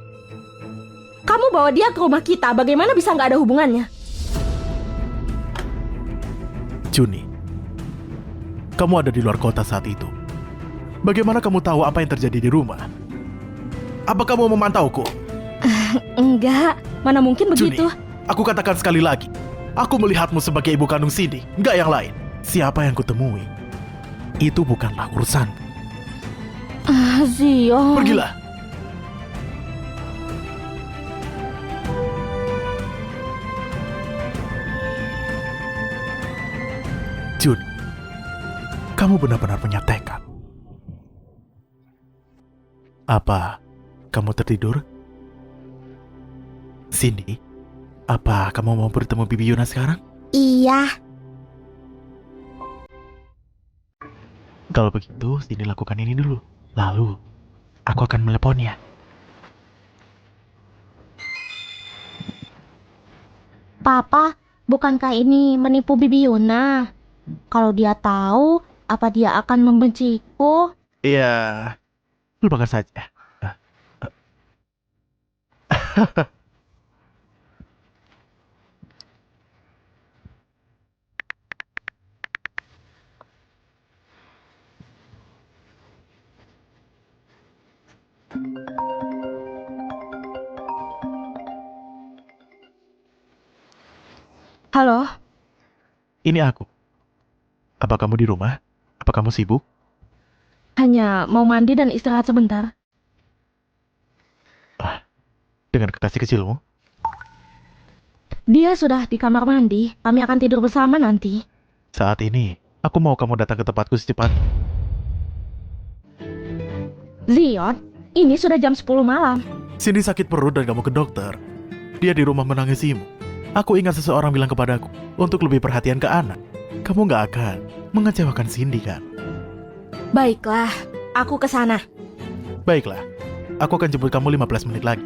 Kamu bawa dia ke rumah kita, bagaimana bisa gak ada hubungannya? Juni, kamu ada di luar kota saat itu. Bagaimana kamu tahu apa yang terjadi di rumah? Apa kamu memantauku? Enggak, mana mungkin begitu. Juni, aku katakan sekali lagi. Aku melihatmu sebagai ibu kandung Cindy, enggak yang lain. Siapa yang kutemui, itu bukanlah urusan. Zion. Pergilah. Juni, kamu benar-benar punya tekad. Apa kamu tertidur? Cindy, apa kamu mau bertemu Bibi Yuna sekarang? Iya. Kalau begitu, Cindy lakukan ini dulu. Lalu, aku akan menelponnya. Papa, bukankah ini menipu Bibi Yuna? Kalau dia tahu, apa dia akan membenciku? Iya, lupakan saja. Halo, Ini aku. Apa kamu di rumah? Apa kamu sibuk? hanya mau mandi dan istirahat sebentar. Dengan kekasih kecilmu? Dia sudah di kamar mandi, kami akan tidur bersama nanti. Saat ini, aku mau kamu datang ke tempatku secepatnya. Zion, ini sudah jam 10 malam. Cindy sakit perut dan kamu ke dokter. Dia di rumah menangisimu. Aku ingat seseorang bilang kepadaku untuk lebih perhatian ke anak. Kamu gak akan mengecewakan Cindy kan? Baiklah, aku ke sana. Baiklah, aku akan jemput kamu 15 menit lagi.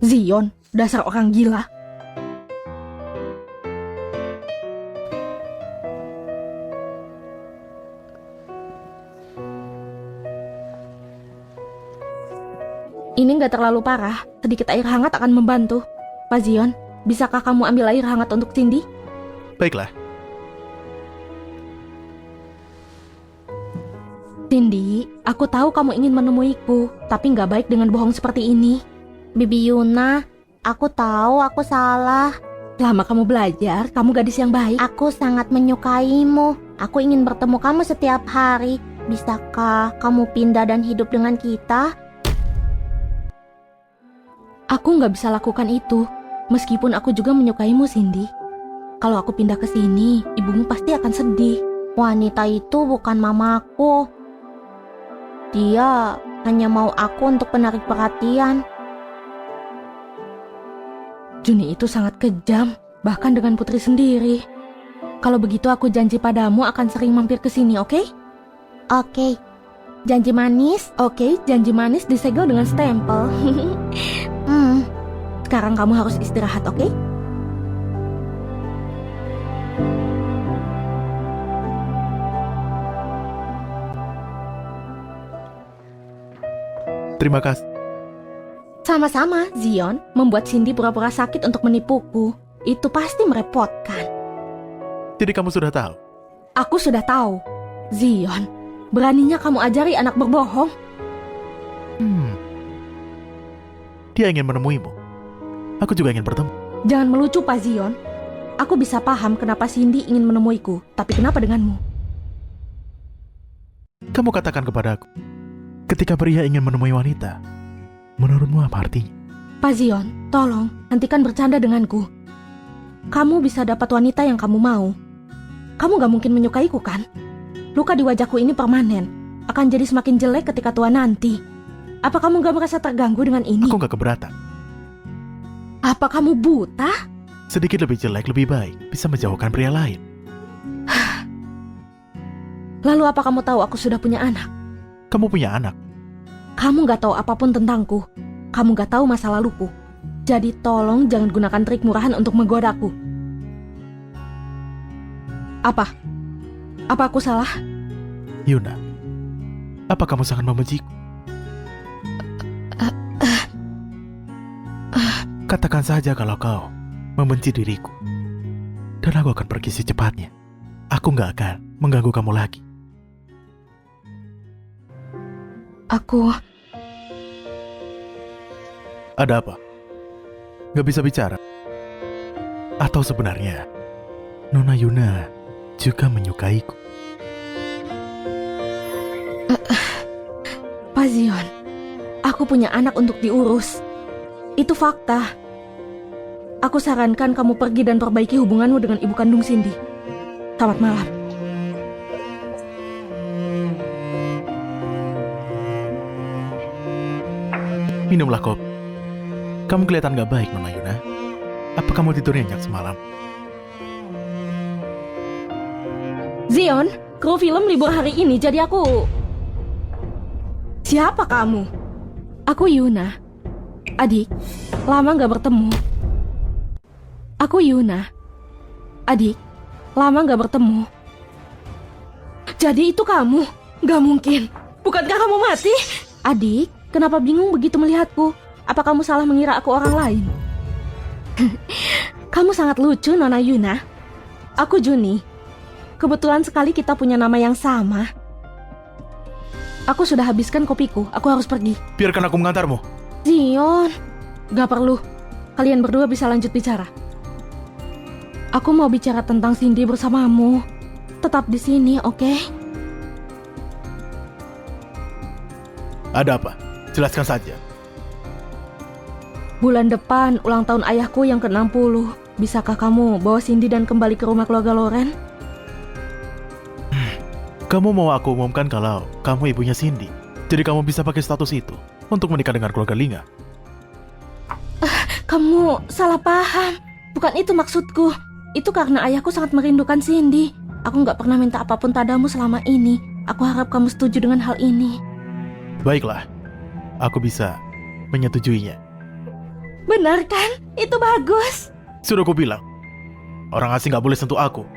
Zion, dasar orang gila. Ini nggak terlalu parah, sedikit air hangat akan membantu. Pak Zion, bisakah kamu ambil air hangat untuk Cindy? Baiklah, Cindy, aku tahu kamu ingin menemuiku, tapi nggak baik dengan bohong seperti ini. Bibi Yuna, aku tahu aku salah. Selama kamu belajar, kamu gadis yang baik. Aku sangat menyukaimu. Aku ingin bertemu kamu setiap hari. Bisakah kamu pindah dan hidup dengan kita? Aku nggak bisa lakukan itu, meskipun aku juga menyukaimu, Cindy. Kalau aku pindah ke sini, ibumu pasti akan sedih. Wanita itu bukan mamaku. Dia hanya mau aku untuk menarik perhatian. Juni itu sangat kejam, bahkan dengan putri sendiri. Kalau begitu aku janji padamu akan sering mampir ke sini, oke? Oke. Janji manis? Oke, janji manis disegel dengan stempel. Sekarang kamu harus istirahat, oke? terima kasih. Sama-sama, Zion. Membuat Cindy pura-pura sakit untuk menipuku. Itu pasti merepotkan. Jadi kamu sudah tahu? Aku sudah tahu. Zion, beraninya kamu ajari anak berbohong? Dia ingin menemuimu. Aku juga ingin bertemu. Jangan melucu, Pak Zion. Aku bisa paham kenapa Cindy ingin menemuiku, tapi kenapa denganmu? Kamu katakan kepadaku, ketika pria ingin menemui wanita, menurutmu apa artinya? Pak Zion, tolong hentikan bercanda denganku. Kamu bisa dapat wanita yang kamu mau. Kamu gak mungkin menyukaiku, kan? luka di wajahku ini permanen. Akan jadi semakin jelek ketika tua nanti. Apa kamu gak merasa terganggu dengan ini? Aku gak keberatan. Apa kamu buta? Sedikit lebih jelek lebih baik, bisa menjauhkan pria lain. Lalu apa kamu tahu aku sudah punya anak? Kamu punya anak. Kamu gak tahu apapun tentangku. Kamu gak tahu masa laluku. Jadi tolong jangan gunakan trik murahan untuk menggodaku. Apa? Apa aku salah? Yuna, apa kamu sangat membenciku? Katakan saja kalau kau membenci diriku. Dan aku akan pergi secepatnya. Aku gak akan mengganggu kamu lagi. Aku... Ada apa? Gak bisa bicara? Atau sebenarnya Nona Yuna juga menyukaiku? Pak Zion, aku punya anak untuk diurus. Itu fakta. Aku sarankan kamu pergi dan perbaiki hubunganmu dengan ibu kandung Cindy. Selamat malam. Minumlah kopi. Kamu kelihatan gak baik, Nona Yuna. Apa kamu tidur nyenyak semalam? Zion, kru film libur hari ini, jadi aku... Siapa kamu? Aku Yuna. Adik, lama gak bertemu. Aku Yuna. Adik, lama gak bertemu. Jadi itu kamu? Gak mungkin. Bukankah kamu mati? Adik, kenapa bingung begitu melihatku? Apa kamu salah mengira aku orang lain? Kamu sangat lucu, Nona Yuna. Aku Juni. Kebetulan sekali kita punya nama yang sama. Aku sudah habiskan kopiku, aku harus pergi. Biarkan aku mengantarmu. Zion, gak perlu. Kalian berdua bisa lanjut bicara. Aku mau bicara tentang Cindy bersamamu. Tetap di sini, oke? Ada apa? Jelaskan saja. Bulan depan ulang tahun ayahku yang ke-60. Bisakah kamu bawa Cindy dan kembali ke rumah keluarga Loren? Kamu mau aku umumkan kalau kamu ibunya Cindy. Jadi kamu bisa pakai status itu untuk menikah dengan keluarga Linga. Kamu salah paham. Bukan itu maksudku. Itu karena ayahku sangat merindukan Cindy. Aku gak pernah minta apapun padamu selama ini. Aku harap kamu setuju dengan hal ini. Baiklah, aku bisa menyetujuinya. Benar kan? Itu bagus. Sudah aku bilang, orang asing gak boleh sentuh aku.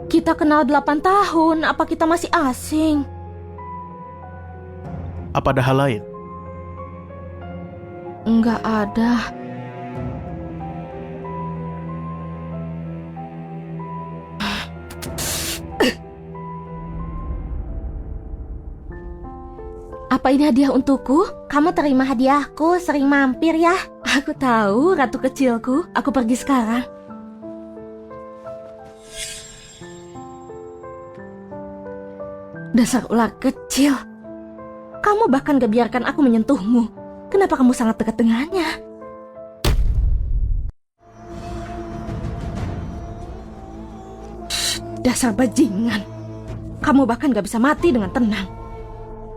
Kita kenal 8 tahun, apa kita masih asing? Apa ada hal lain? Enggak ada. Apa ini hadiah untukku? Kamu terima hadiahku, sering mampir ya. Aku tahu, ratu kecilku. Aku pergi sekarang. Dasar ular kecil. Kamu bahkan gak biarkan aku menyentuhmu. Kenapa kamu sangat dekat dengannya? Dasar bajingan. Kamu bahkan gak bisa mati dengan tenang.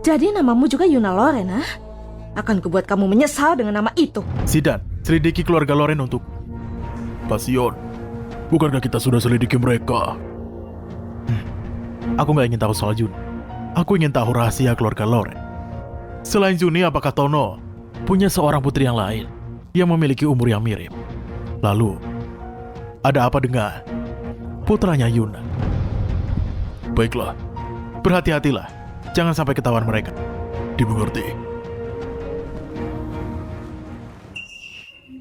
Jadi namamu juga Yuna Loren, ah? Akan kubuat kamu menyesal dengan nama itu. Zidan, selidiki keluarga Loren untuk... Pak Zion, bukankah kita sudah selidiki mereka? Aku gak ingin tahu soal Juni. Aku ingin tahu rahasia keluarga Loren. Selain Juni, apakah Tono punya seorang putri yang lain yang memiliki umur yang mirip? Lalu, ada apa dengan putranya Yuna? Baiklah, Berhati-hatilah. Jangan sampai ketahuan mereka. dimengerti.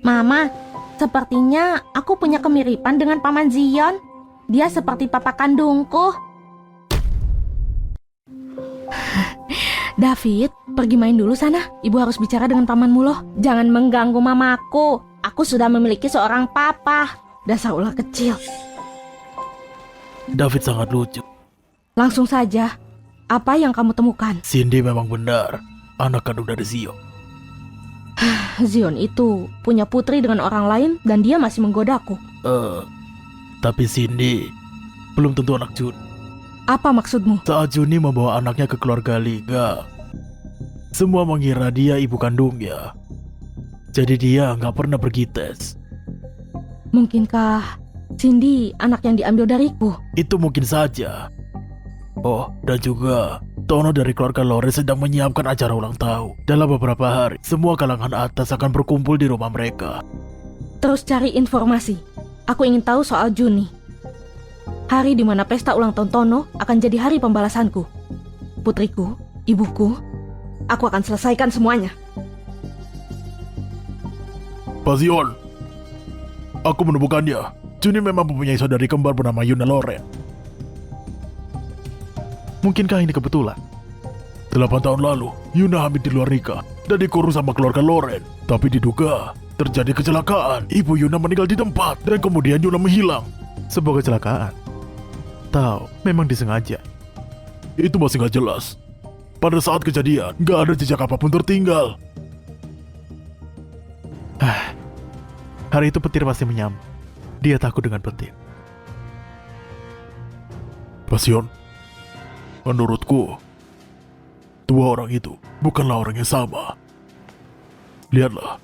Mama, sepertinya aku punya kemiripan dengan Paman Zion. Dia seperti papa kandungku. David, pergi main dulu sana. Ibu harus bicara dengan pamanmu loh. Jangan mengganggu mamaku. Aku sudah memiliki seorang papa. Dasar ular kecil. David sangat lucu. Langsung saja. Apa yang kamu temukan? Cindy memang benar anak kandung dari Zion. Zion itu punya putri dengan orang lain dan dia masih menggodaku. Tapi Cindy belum tentu anak Jun. Apa maksudmu? Saat Juni membawa anaknya ke keluarga Liga, semua mengira dia ibu kandungnya. Jadi dia nggak pernah pergi tes. Mungkinkah Cindy anak yang diambil dariku? Itu mungkin saja. Oh, dan juga Tono dari keluarga Lore sedang menyiapkan acara ulang tahun. Dalam beberapa hari, semua kalangan atas akan berkumpul di rumah mereka. Terus cari informasi. Aku ingin tahu soal Juni. Hari di mana pesta ulang tahun Tono akan jadi hari pembalasanku. Putriku, ibuku, aku akan selesaikan semuanya. Pasion, aku menemukannya. Juni memang mempunyai saudari kembar bernama Yuna Loren. Mungkinkah ini kebetulan? 8 tahun lalu, Yuna hamil di luar nikah dan dikurung sama keluarga Loren. Tapi diduga terjadi kecelakaan. Ibu Yuna meninggal di tempat dan kemudian Yuna menghilang. Sebuah kecelakaan? Tahu, memang disengaja. Itu masih nggak jelas. Pada saat kejadian, nggak ada jejak apapun tertinggal. Hari itu petir pasti menyamuk. Dia takut dengan petir. Pasion, menurutku, dua orang itu bukanlah orang yang sama. Lihatlah.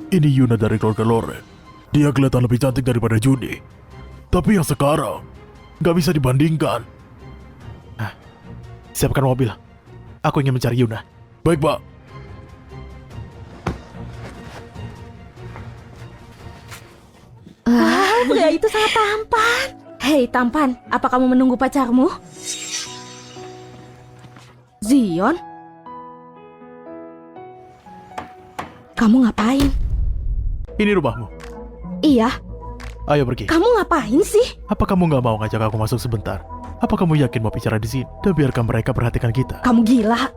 Ini Yuna dari keluarga Loren. Dia kelihatan lebih cantik daripada Juni. Tapi yang sekarang, nggak bisa dibandingkan. Siapkan mobil. Aku ingin mencari Yuna. Baik, Pak. Pria itu sangat tampan. Hei tampan, apa kamu menunggu pacarmu? Zion? Kamu ngapain? Ini rumahmu. Iya, Ayo pergi. kamu ngapain sih? Apa kamu nggak mau ngajak aku masuk sebentar? Apa kamu yakin mau bicara di sini? Dan biarkan mereka perhatikan kita. Kamu gila.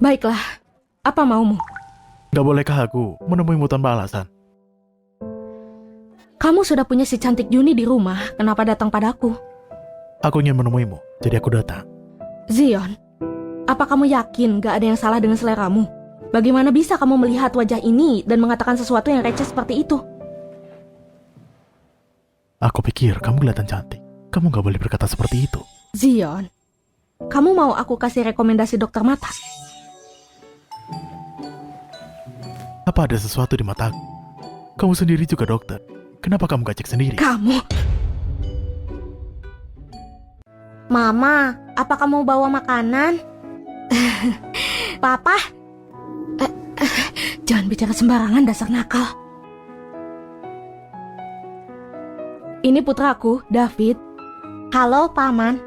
Baiklah, apa maumu? Nggak bolehkah aku menemuimu tanpa alasan? Kamu sudah punya si cantik Juni di rumah, kenapa datang padaku? Aku ingin menemuimu, jadi aku datang. Zion, apa kamu yakin gak ada yang salah dengan seleramu? Bagaimana bisa kamu melihat wajah ini dan mengatakan sesuatu yang receh seperti itu? Aku pikir kamu kelihatan cantik. Kamu nggak boleh berkata seperti itu. Zion, kamu mau aku kasih rekomendasi dokter mata? Apa ada sesuatu di mataku? Kamu sendiri juga dokter. Kenapa kamu gak cek sendiri? Kamu? Mama, apa kamu bawa makanan? Papa, Jangan bicara sembarangan, dasar nakal. Ini putraku, David. halo Paman.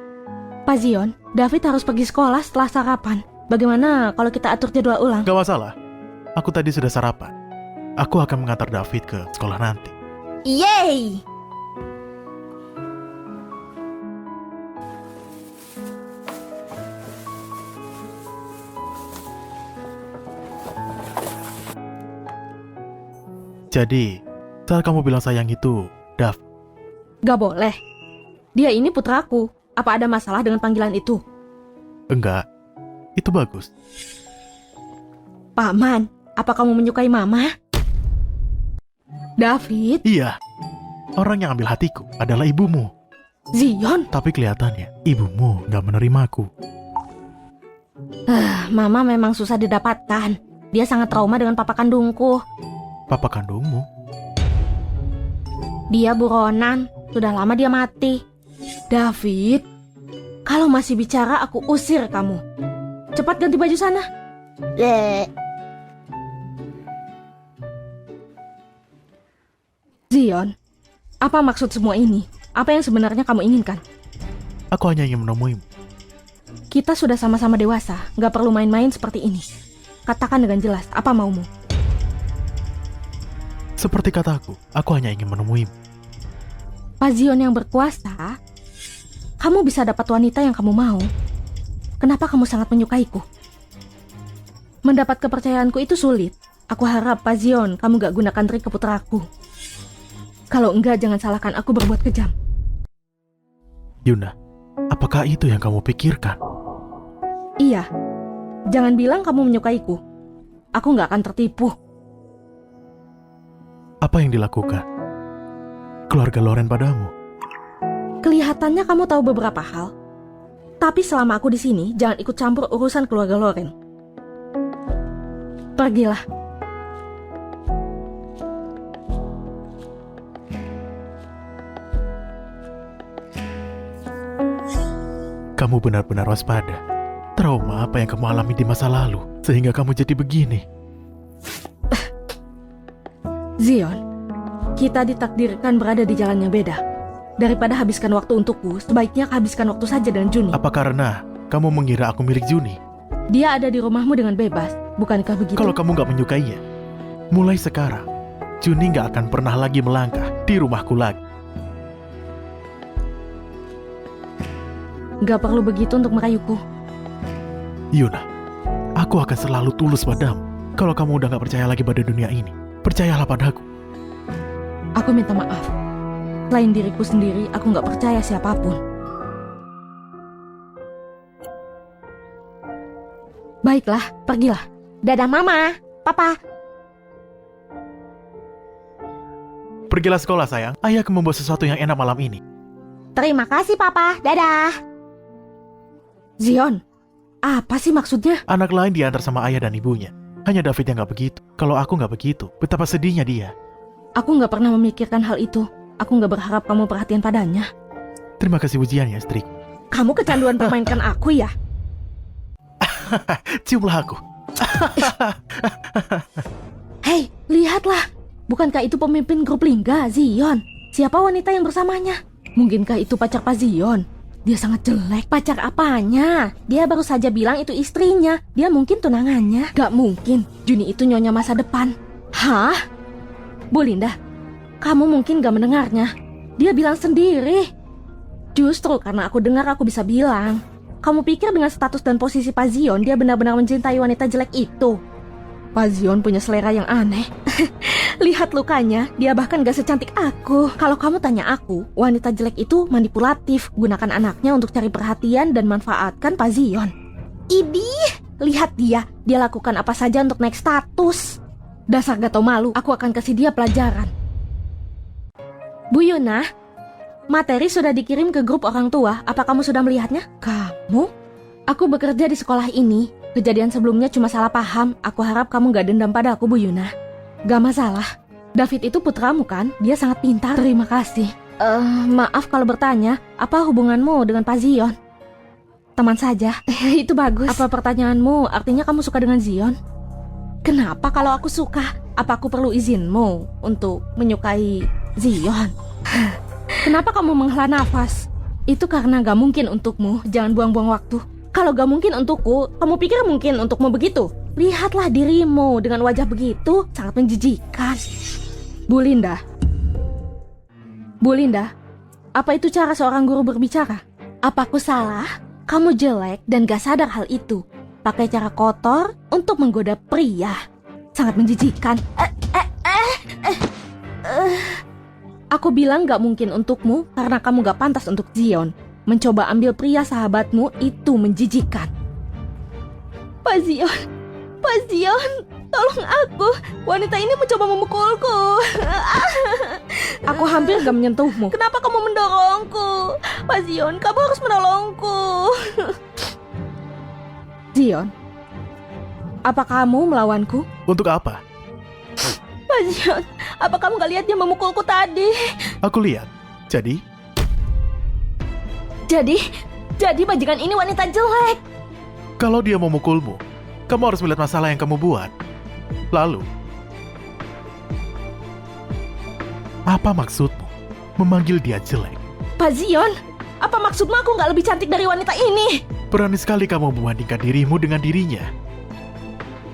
Pak Zion, David harus pergi sekolah setelah sarapan. Bagaimana kalau kita atur jadwal ulang? Gak masalah. Aku tadi sudah sarapan. Aku akan mengantar David ke sekolah nanti. Yeay! Jadi, saat kamu bilang sayang itu, Dav, Gak boleh. Dia ini putraku. Apa ada masalah dengan panggilan itu? enggak. Itu bagus. Paman, apa kamu menyukai mama? David, Iya, orang yang ambil hatiku adalah ibumu. Zion. Tapi kelihatannya ibumu gak menerimaku. Mama memang susah didapatkan. Dia sangat trauma dengan papa kandungku. Papa kandungmu? Dia buronan. Sudah lama dia mati. David, kalau masih bicara aku usir kamu. Cepat ganti baju sana. Zion, apa maksud semua ini? Apa yang sebenarnya kamu inginkan? Aku hanya ingin menemuimu. Kita sudah sama-sama dewasa, gak perlu main-main seperti ini. Katakan dengan jelas, apa maumu? Seperti kataku, aku hanya ingin menemuimu. Pak Zion yang berkuasa, kamu bisa dapat wanita yang kamu mau. Kenapa kamu sangat menyukaiku? Mendapat kepercayaanku itu sulit. Aku harap, Pak Zion, kamu gak gunakan trik ke putraku. Kalau enggak, jangan salahkan aku berbuat kejam. Yuna, apakah itu yang kamu pikirkan? Iya, jangan bilang kamu menyukaiku. Aku nggak akan tertipu. Apa yang dilakukan keluarga Loren padamu? Kelihatannya kamu tahu beberapa hal. Tapi selama aku di sini, jangan ikut campur urusan keluarga Loren. Pergilah. Kamu benar-benar waspada. Trauma apa yang kamu alami di masa lalu sehingga kamu jadi begini? Zion, kita ditakdirkan berada di jalan yang beda. Daripada habiskan waktu untukku, sebaiknya habiskan waktu saja dengan Juni. Apa karena kamu mengira aku milik Juni? Dia ada di rumahmu dengan bebas, bukankah begitu? Kalau kamu nggak menyukainya, mulai sekarang, Juni nggak akan pernah lagi melangkah di rumahku lagi. Gak perlu begitu untuk merayuku. Yuna, aku akan selalu tulus padamu. Kalau kamu udah nggak percaya lagi pada dunia ini, percayalah padaku. Aku minta maaf. Selain diriku sendiri, aku gak percaya siapapun. Baiklah, pergilah. Dadah Mama, Papa. Pergilah sekolah sayang, ayah akan membuat sesuatu yang enak malam ini. Terima kasih Papa, dadah. Zion, apa sih maksudnya? Anak lain diantar sama ayah dan ibunya. Hanya David yang gak begitu. Kalau aku gak begitu, betapa sedihnya dia. Aku gak pernah memikirkan hal itu. Aku gak berharap kamu perhatian padanya. Terima kasih pujiannya, istriku. Kamu kecanduan permainkan aku ya? Ciumlah aku. Hei, lihatlah. Bukankah itu pemimpin grup Lingga, Zion? Siapa wanita yang bersamanya? Mungkinkah itu pacar Pak Zion? Dia sangat jelek. Pacar apanya? Dia baru saja bilang itu istrinya. Dia mungkin tunangannya. Gak mungkin. Juni itu nyonya masa depan. Hah? Bu Linda, kamu mungkin gak mendengarnya. Dia bilang sendiri. Justru karena aku dengar aku bisa bilang. Kamu pikir dengan status dan posisi Pak Zion dia benar-benar mencintai wanita jelek itu? Pak Zion punya selera yang aneh. Lihat lukanya, dia bahkan gak secantik aku. Kalau kamu tanya aku, wanita jelek itu manipulatif, gunakan anaknya untuk cari perhatian dan manfaatkan Pak Zion. Idih, lihat dia lakukan apa saja untuk naik status. Dasar gak tau malu, aku akan kasih dia pelajaran. Bu Yuna, materi sudah dikirim ke grup orang tua, apa kamu sudah melihatnya? Kamu? Aku bekerja di sekolah ini. Kejadian sebelumnya cuma salah paham. Aku harap kamu gak dendam pada aku, Bu Yuna. Gak masalah. David itu putramu kan? Dia sangat pintar. Terima kasih. Maaf kalau bertanya, apa hubunganmu dengan Pak Zion? Teman saja. Itu bagus. Apa pertanyaanmu artinya kamu suka dengan Zion? Kenapa kalau aku suka? Apa aku perlu izinmu untuk menyukai Zion? Kenapa kamu menghela nafas? Itu karena gak mungkin untukmu. Jangan buang-buang waktu. Kalau gak mungkin untukku, kamu pikir mungkin untukmu begitu? Lihatlah dirimu dengan wajah begitu, sangat menjijikan. Bu Linda, apa itu cara seorang guru berbicara? Apa aku salah? Kamu jelek dan gak sadar hal itu. Pakai cara kotor untuk menggoda pria. Sangat menjijikan. Aku bilang gak mungkin untukmu karena kamu gak pantas untuk Zion. Mencoba ambil pria sahabatmu itu menjijikan. Pak Zion, tolong aku. Wanita ini mencoba memukulku. Aku hampir gak menyentuhmu. Kenapa kamu mendorongku? Pak Zion, kamu harus menolongku. Zion, apa kamu melawanku? Untuk apa? Pak Zion, apa kamu gak lihat dia memukulku tadi? Aku lihat. Jadi bajingan ini wanita jelek. Kalau dia memukulmu, kamu harus melihat masalah yang kamu buat. Lalu, apa maksudmu memanggil dia jelek? Pak Zion, apa maksudmu aku gak lebih cantik dari wanita ini? Berani sekali kamu membandingkan dirimu dengan dirinya.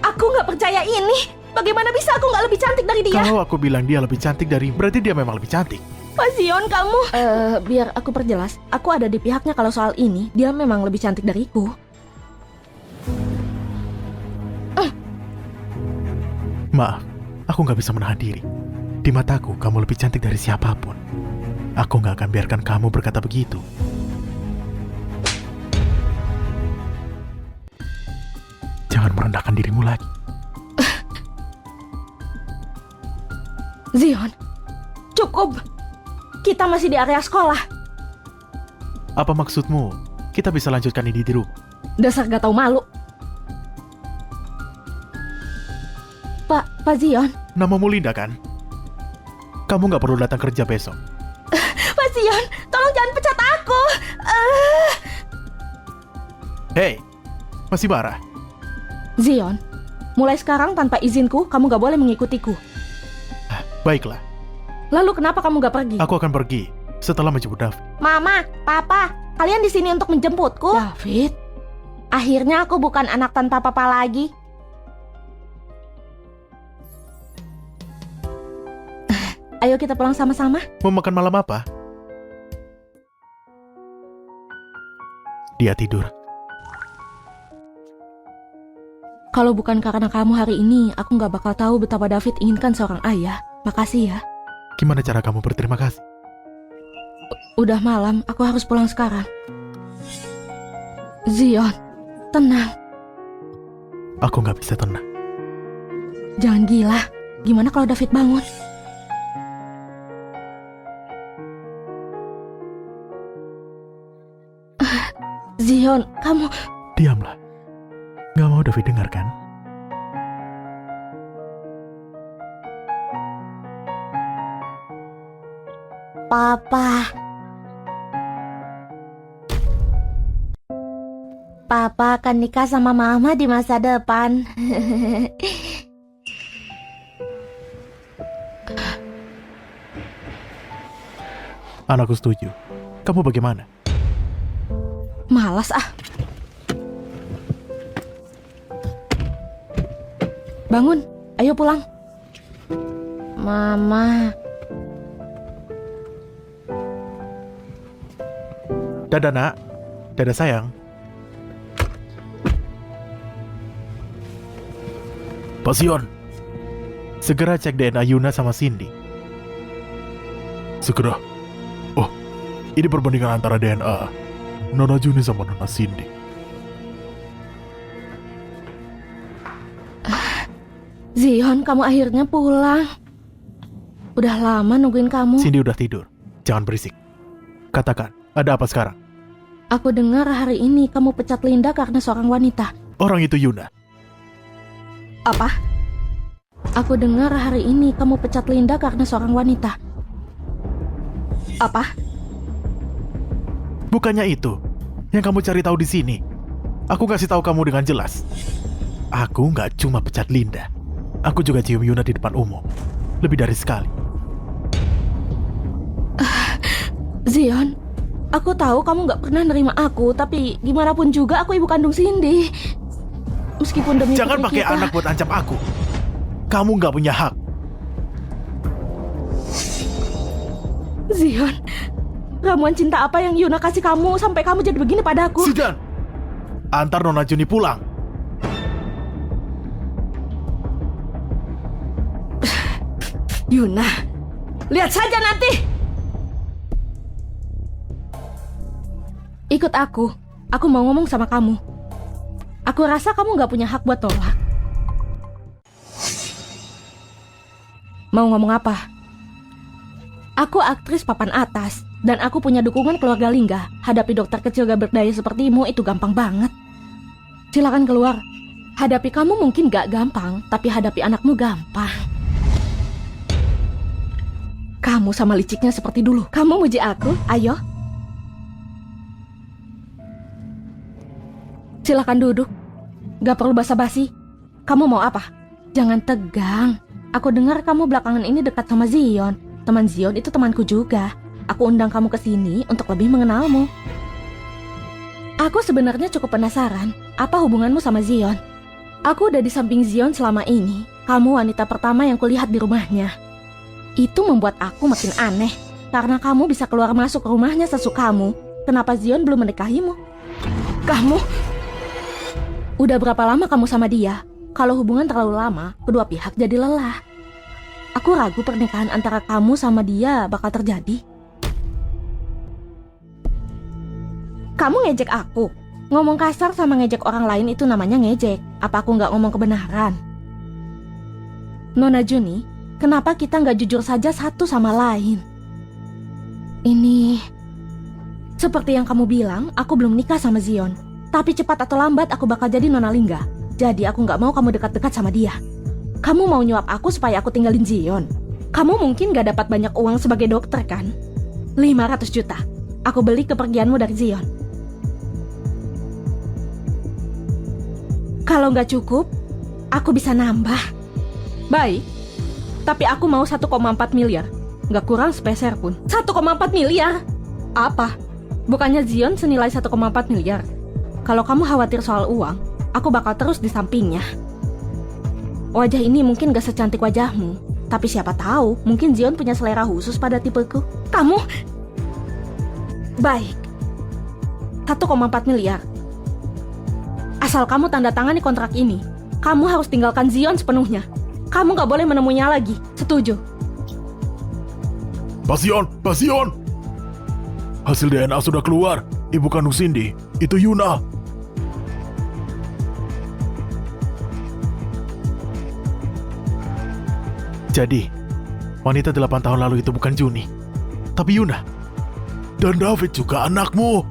Aku gak percaya ini. Bagaimana bisa aku gak lebih cantik dari dia? Kalau aku bilang dia lebih cantik darimu, berarti dia memang lebih cantik. Pak Zion, kamu... biar aku perjelas. Aku ada di pihaknya kalau soal ini. Dia memang lebih cantik dariku. Maaf, aku gak bisa menahan diri. Di mataku, kamu lebih cantik dari siapapun. Aku gak akan biarkan kamu berkata begitu. Jangan merendahkan dirimu lagi. Zion, cukup. Kita masih di area sekolah. Apa maksudmu? Kita bisa lanjutkan ini di rumah. Dasar gak tahu malu. Pak Zion. Namamu Linda kan? Kamu nggak perlu datang kerja besok. Pak Zion, tolong jangan pecat aku. Hei, masih marah? Zion, mulai sekarang tanpa izinku, kamu gak boleh mengikutiku. Baiklah, Lalu kenapa kamu gak pergi? aku akan pergi setelah menjemput David. Mama, Papa, kalian di sini untuk menjemputku? David, Akhirnya aku bukan anak tanpa papa lagi. ayo kita pulang sama-sama. Mau makan malam apa? Dia tidur. Kalau bukan karena kamu hari ini, aku gak bakal tahu betapa David inginkan seorang ayah. Makasih ya. Gimana cara kamu berterima kasih? Udah malam, aku harus pulang sekarang. Zion, tenang. Aku nggak bisa tenang. Jangan gila. Gimana kalau David bangun? Zion, kamu... Diamlah. Nggak mau David dengar kan? Papa. Papa akan nikah sama Mama di masa depan. Anakku setuju. Kamu bagaimana? Malas ah. Bangun, ayo pulang. Mama. Dadah nak. Dadah sayang. Pak Zion, Segera cek DNA Yuna sama Cindy. Segera. Oh, ini perbandingan antara DNA Nona Juni sama Nona Cindy. Zion, kamu akhirnya pulang. Udah lama nungguin kamu. Cindy udah tidur. Jangan berisik. Katakan, ada apa sekarang? Aku dengar hari ini kamu pecat Linda karena seorang wanita. Orang itu Yuna. Apa? Aku dengar hari ini kamu pecat Linda karena seorang wanita. Apa? Bukannya itu yang kamu cari tahu di sini. Aku kasih tahu kamu dengan jelas. Aku nggak cuma pecat Linda. Aku juga cium Yuna di depan umum. Lebih dari sekali. Zion, aku tahu kamu gak pernah nerima aku, tapi gimana pun juga aku ibu kandung Cindy. Meskipun demi Jangan putri pakai kita. anak buat ancam aku. Kamu nggak punya hak. Zion, ramuan cinta apa yang Yuna kasih kamu sampai kamu jadi begini padaku? Sidan, antar Nona Juni pulang. Yuna, lihat saja nanti. Ikut aku mau ngomong sama kamu. Aku rasa kamu gak punya hak buat tolak. Mau ngomong apa? Aku aktris papan atas, dan aku punya dukungan keluarga Lingga. Hadapi dokter kecil gak berdaya sepertimu itu gampang banget. Silakan keluar. Hadapi kamu mungkin gak gampang, tapi hadapi anakmu gampang. Kamu sama liciknya seperti dulu. Kamu muji aku, ayo. Silakan duduk. Gak perlu basa-basi. Kamu mau apa? Jangan tegang. Aku dengar kamu belakangan ini dekat sama Zion. Teman Zion itu temanku juga. Aku undang kamu ke sini untuk lebih mengenalmu. Aku sebenarnya cukup penasaran. Apa hubunganmu sama Zion? Aku udah di samping Zion selama ini. Kamu wanita pertama yang kulihat di rumahnya. Itu membuat aku makin aneh. Karena kamu bisa keluar masuk rumahnya sesukamu. Kenapa Zion belum menikahimu? Kamu... Udah berapa lama kamu sama dia? Kalau hubungan terlalu lama, kedua pihak jadi lelah. Aku ragu pernikahan antara kamu sama dia bakal terjadi. Kamu ngejek aku? Ngomong kasar sama ngejek orang lain itu namanya ngejek. Apa aku nggak ngomong kebenaran? Nona Juni, kenapa kita nggak jujur saja satu sama lain? Ini... Seperti yang kamu bilang, aku belum nikah sama Zion. Tapi cepat atau lambat aku bakal jadi Nona Lingga. Jadi aku nggak mau kamu dekat-dekat sama dia. Kamu mau nyuap aku supaya aku tinggalin Zion. Kamu mungkin gak dapat banyak uang sebagai dokter kan? 500 juta. Aku beli kepergianmu dari Zion. Kalau nggak cukup, aku bisa nambah. Baik, tapi aku mau 1,4 miliar. Nggak kurang sepeser pun. 1,4 miliar? Apa? Bukannya Zion senilai 1,4 miliar? Kalau kamu khawatir soal uang, aku bakal terus di sampingnya. Wajah ini mungkin gak secantik wajahmu, tapi siapa tahu mungkin Zion punya selera khusus pada tipeku. Kamu? Baik, 1,4 miliar. Asal kamu tanda tangani kontrak ini, kamu harus tinggalkan Zion sepenuhnya. Kamu gak boleh menemuinya lagi. Setuju? Pak Zion! Hasil DNA sudah keluar. Ibu kandung Cindy, itu Yuna. Jadi, wanita 8 tahun lalu itu bukan Juni, tapi Yuna. Dan David juga anakmu.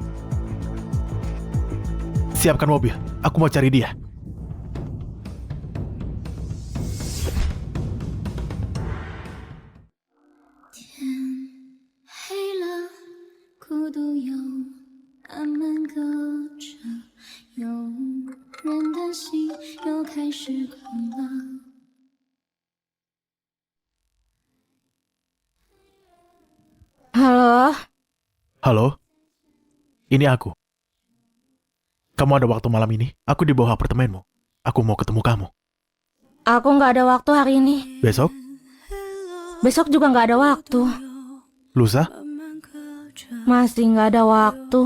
Siapkan mobil, aku mau cari dia. Halo? Halo? Ini aku. Kamu ada waktu malam ini? Aku di bawah apartemenmu. Aku mau ketemu kamu. Aku nggak ada waktu hari ini. Besok? Besok juga nggak ada waktu. Lusa? Masih nggak ada waktu.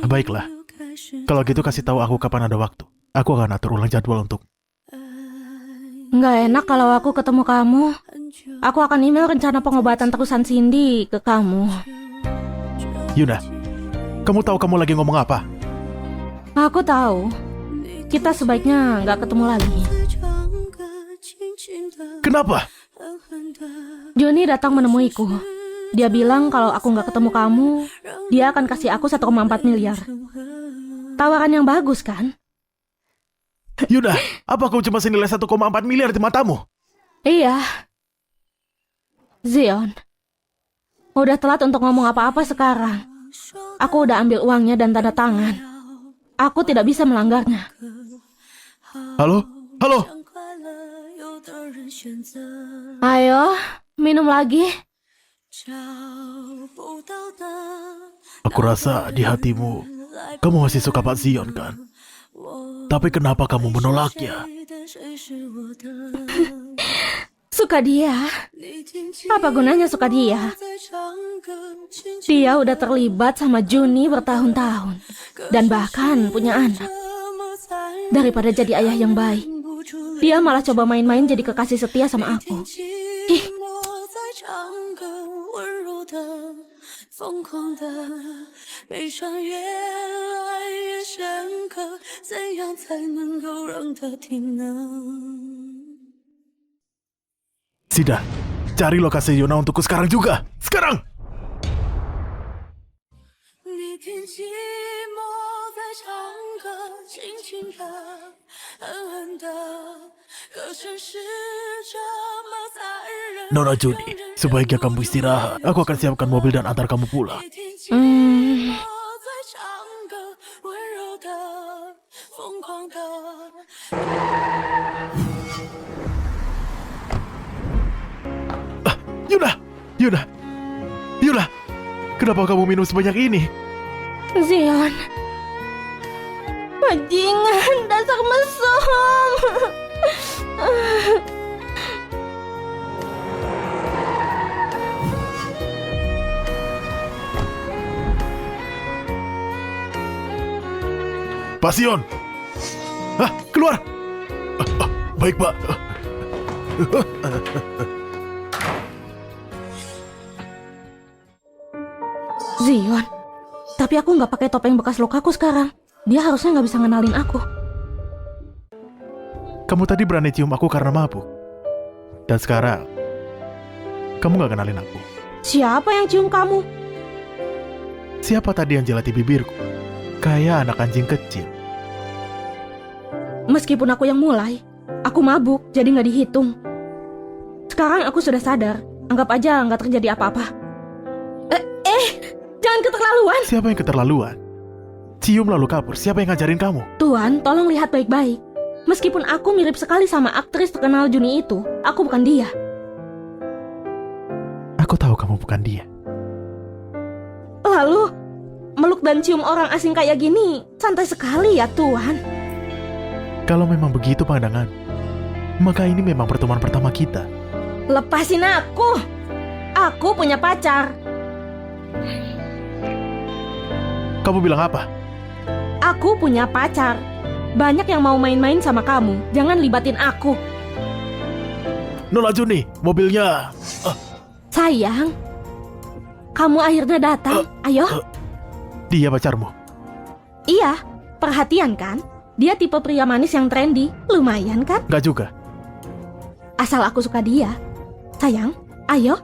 Baiklah. Kalau gitu kasih tahu aku kapan ada waktu. Aku akan atur ulang jadwal untuk... Nggak enak kalau aku ketemu kamu. Aku akan email rencana pengobatan terusan Cindy ke kamu. Yuna, kamu tahu kamu lagi ngomong apa? Aku tahu. Kita sebaiknya nggak ketemu lagi. Kenapa? Johnny datang menemuiku. Dia bilang kalau aku nggak ketemu kamu, dia akan kasih aku 1,4 miliar. Tawaran yang bagus kan? Yuna, apa kau cuma senilai 1,4 miliar di matamu? Iya. Zion, udah telat untuk ngomong apa-apa sekarang. Aku udah ambil uangnya dan tanda tangan. Aku tidak bisa melanggarnya. Halo? Halo? Ayo, minum lagi. Aku rasa di hatimu, kamu masih suka Pak Zion kan? Tapi kenapa kamu menolaknya? Suka dia? Apa gunanya suka dia? Dia udah terlibat sama Juni bertahun-tahun. Dan bahkan punya anak. Daripada jadi ayah yang baik, dia malah coba main-main jadi kekasih setia sama aku. Ih. Sida, cari lokasi Yuna untukku sekarang juga. Sekarang! Nona Juni, sebaiknya kamu istirahat. Aku akan siapkan mobil dan antar kamu pulang. Yuna, kenapa kamu minum sebanyak ini? Zion, bajingan, dasar mesum. Pak Zion! Keluar! Baik, Pak. Zion, Tapi aku nggak pakai topeng bekas lukaku sekarang. Dia harusnya nggak bisa ngenalin aku. Kamu tadi berani cium aku karena mabuk. Dan sekarang, kamu gak kenalin aku. Siapa yang cium kamu? Siapa tadi yang jelati bibirku? Kayak anak anjing kecil. Meskipun aku yang mulai, aku mabuk, jadi nggak dihitung. Sekarang aku sudah sadar, anggap aja nggak terjadi apa-apa. Jangan keterlaluan. Siapa yang keterlaluan? Cium lalu kabur, siapa yang ngajarin kamu? Tuan, tolong lihat baik-baik. Meskipun aku mirip sekali sama aktris terkenal Juni itu, aku bukan dia. Aku tahu kamu bukan dia. Lalu, meluk dan cium orang asing kayak gini, santai sekali ya, Tuan. Kalau memang begitu pandangan, maka ini memang pertemuan pertama kita. Lepasin aku. Aku punya pacar. Kamu bilang apa? Aku punya pacar. Banyak yang mau main-main sama kamu. Jangan libatin aku. Nona Juni, mobilnya. Sayang, kamu akhirnya datang. Ayo. Dia pacarmu? Iya, perhatian kan? Dia tipe pria manis yang trendy. Lumayan kan? Gak juga. Asal aku suka dia. Sayang, ayo.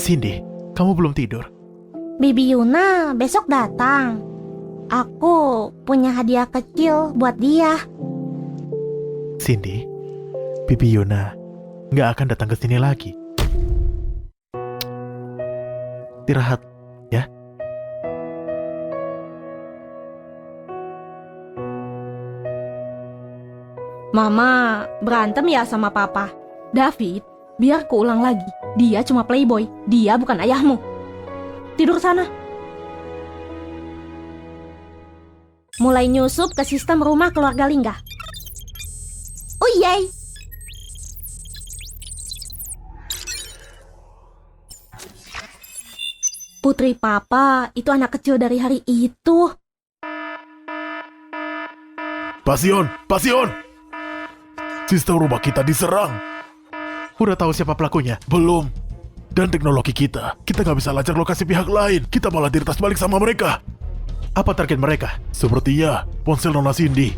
Cindy, kamu belum tidur? Bibi Yuna besok datang. Aku punya hadiah kecil buat dia. Cindy, Bibi Yuna nggak akan datang ke sini lagi. Istirahat, ya. Mama berantem ya sama papa. David, biar kuulang lagi. Dia cuma playboy. Dia bukan ayahmu. Tidur sana. Mulai nyusup ke sistem rumah keluarga Lingga. Oh yay. Putri papa, itu anak kecil dari hari itu. Pasion, Pasion! Sistem rumah kita diserang. Udah tahu siapa pelakunya? Belum. Dan teknologi kita nggak bisa lacak lokasi pihak lain. Kita malah diretas balik sama mereka. Apa target mereka? Sepertinya ponsel Nona Cindy.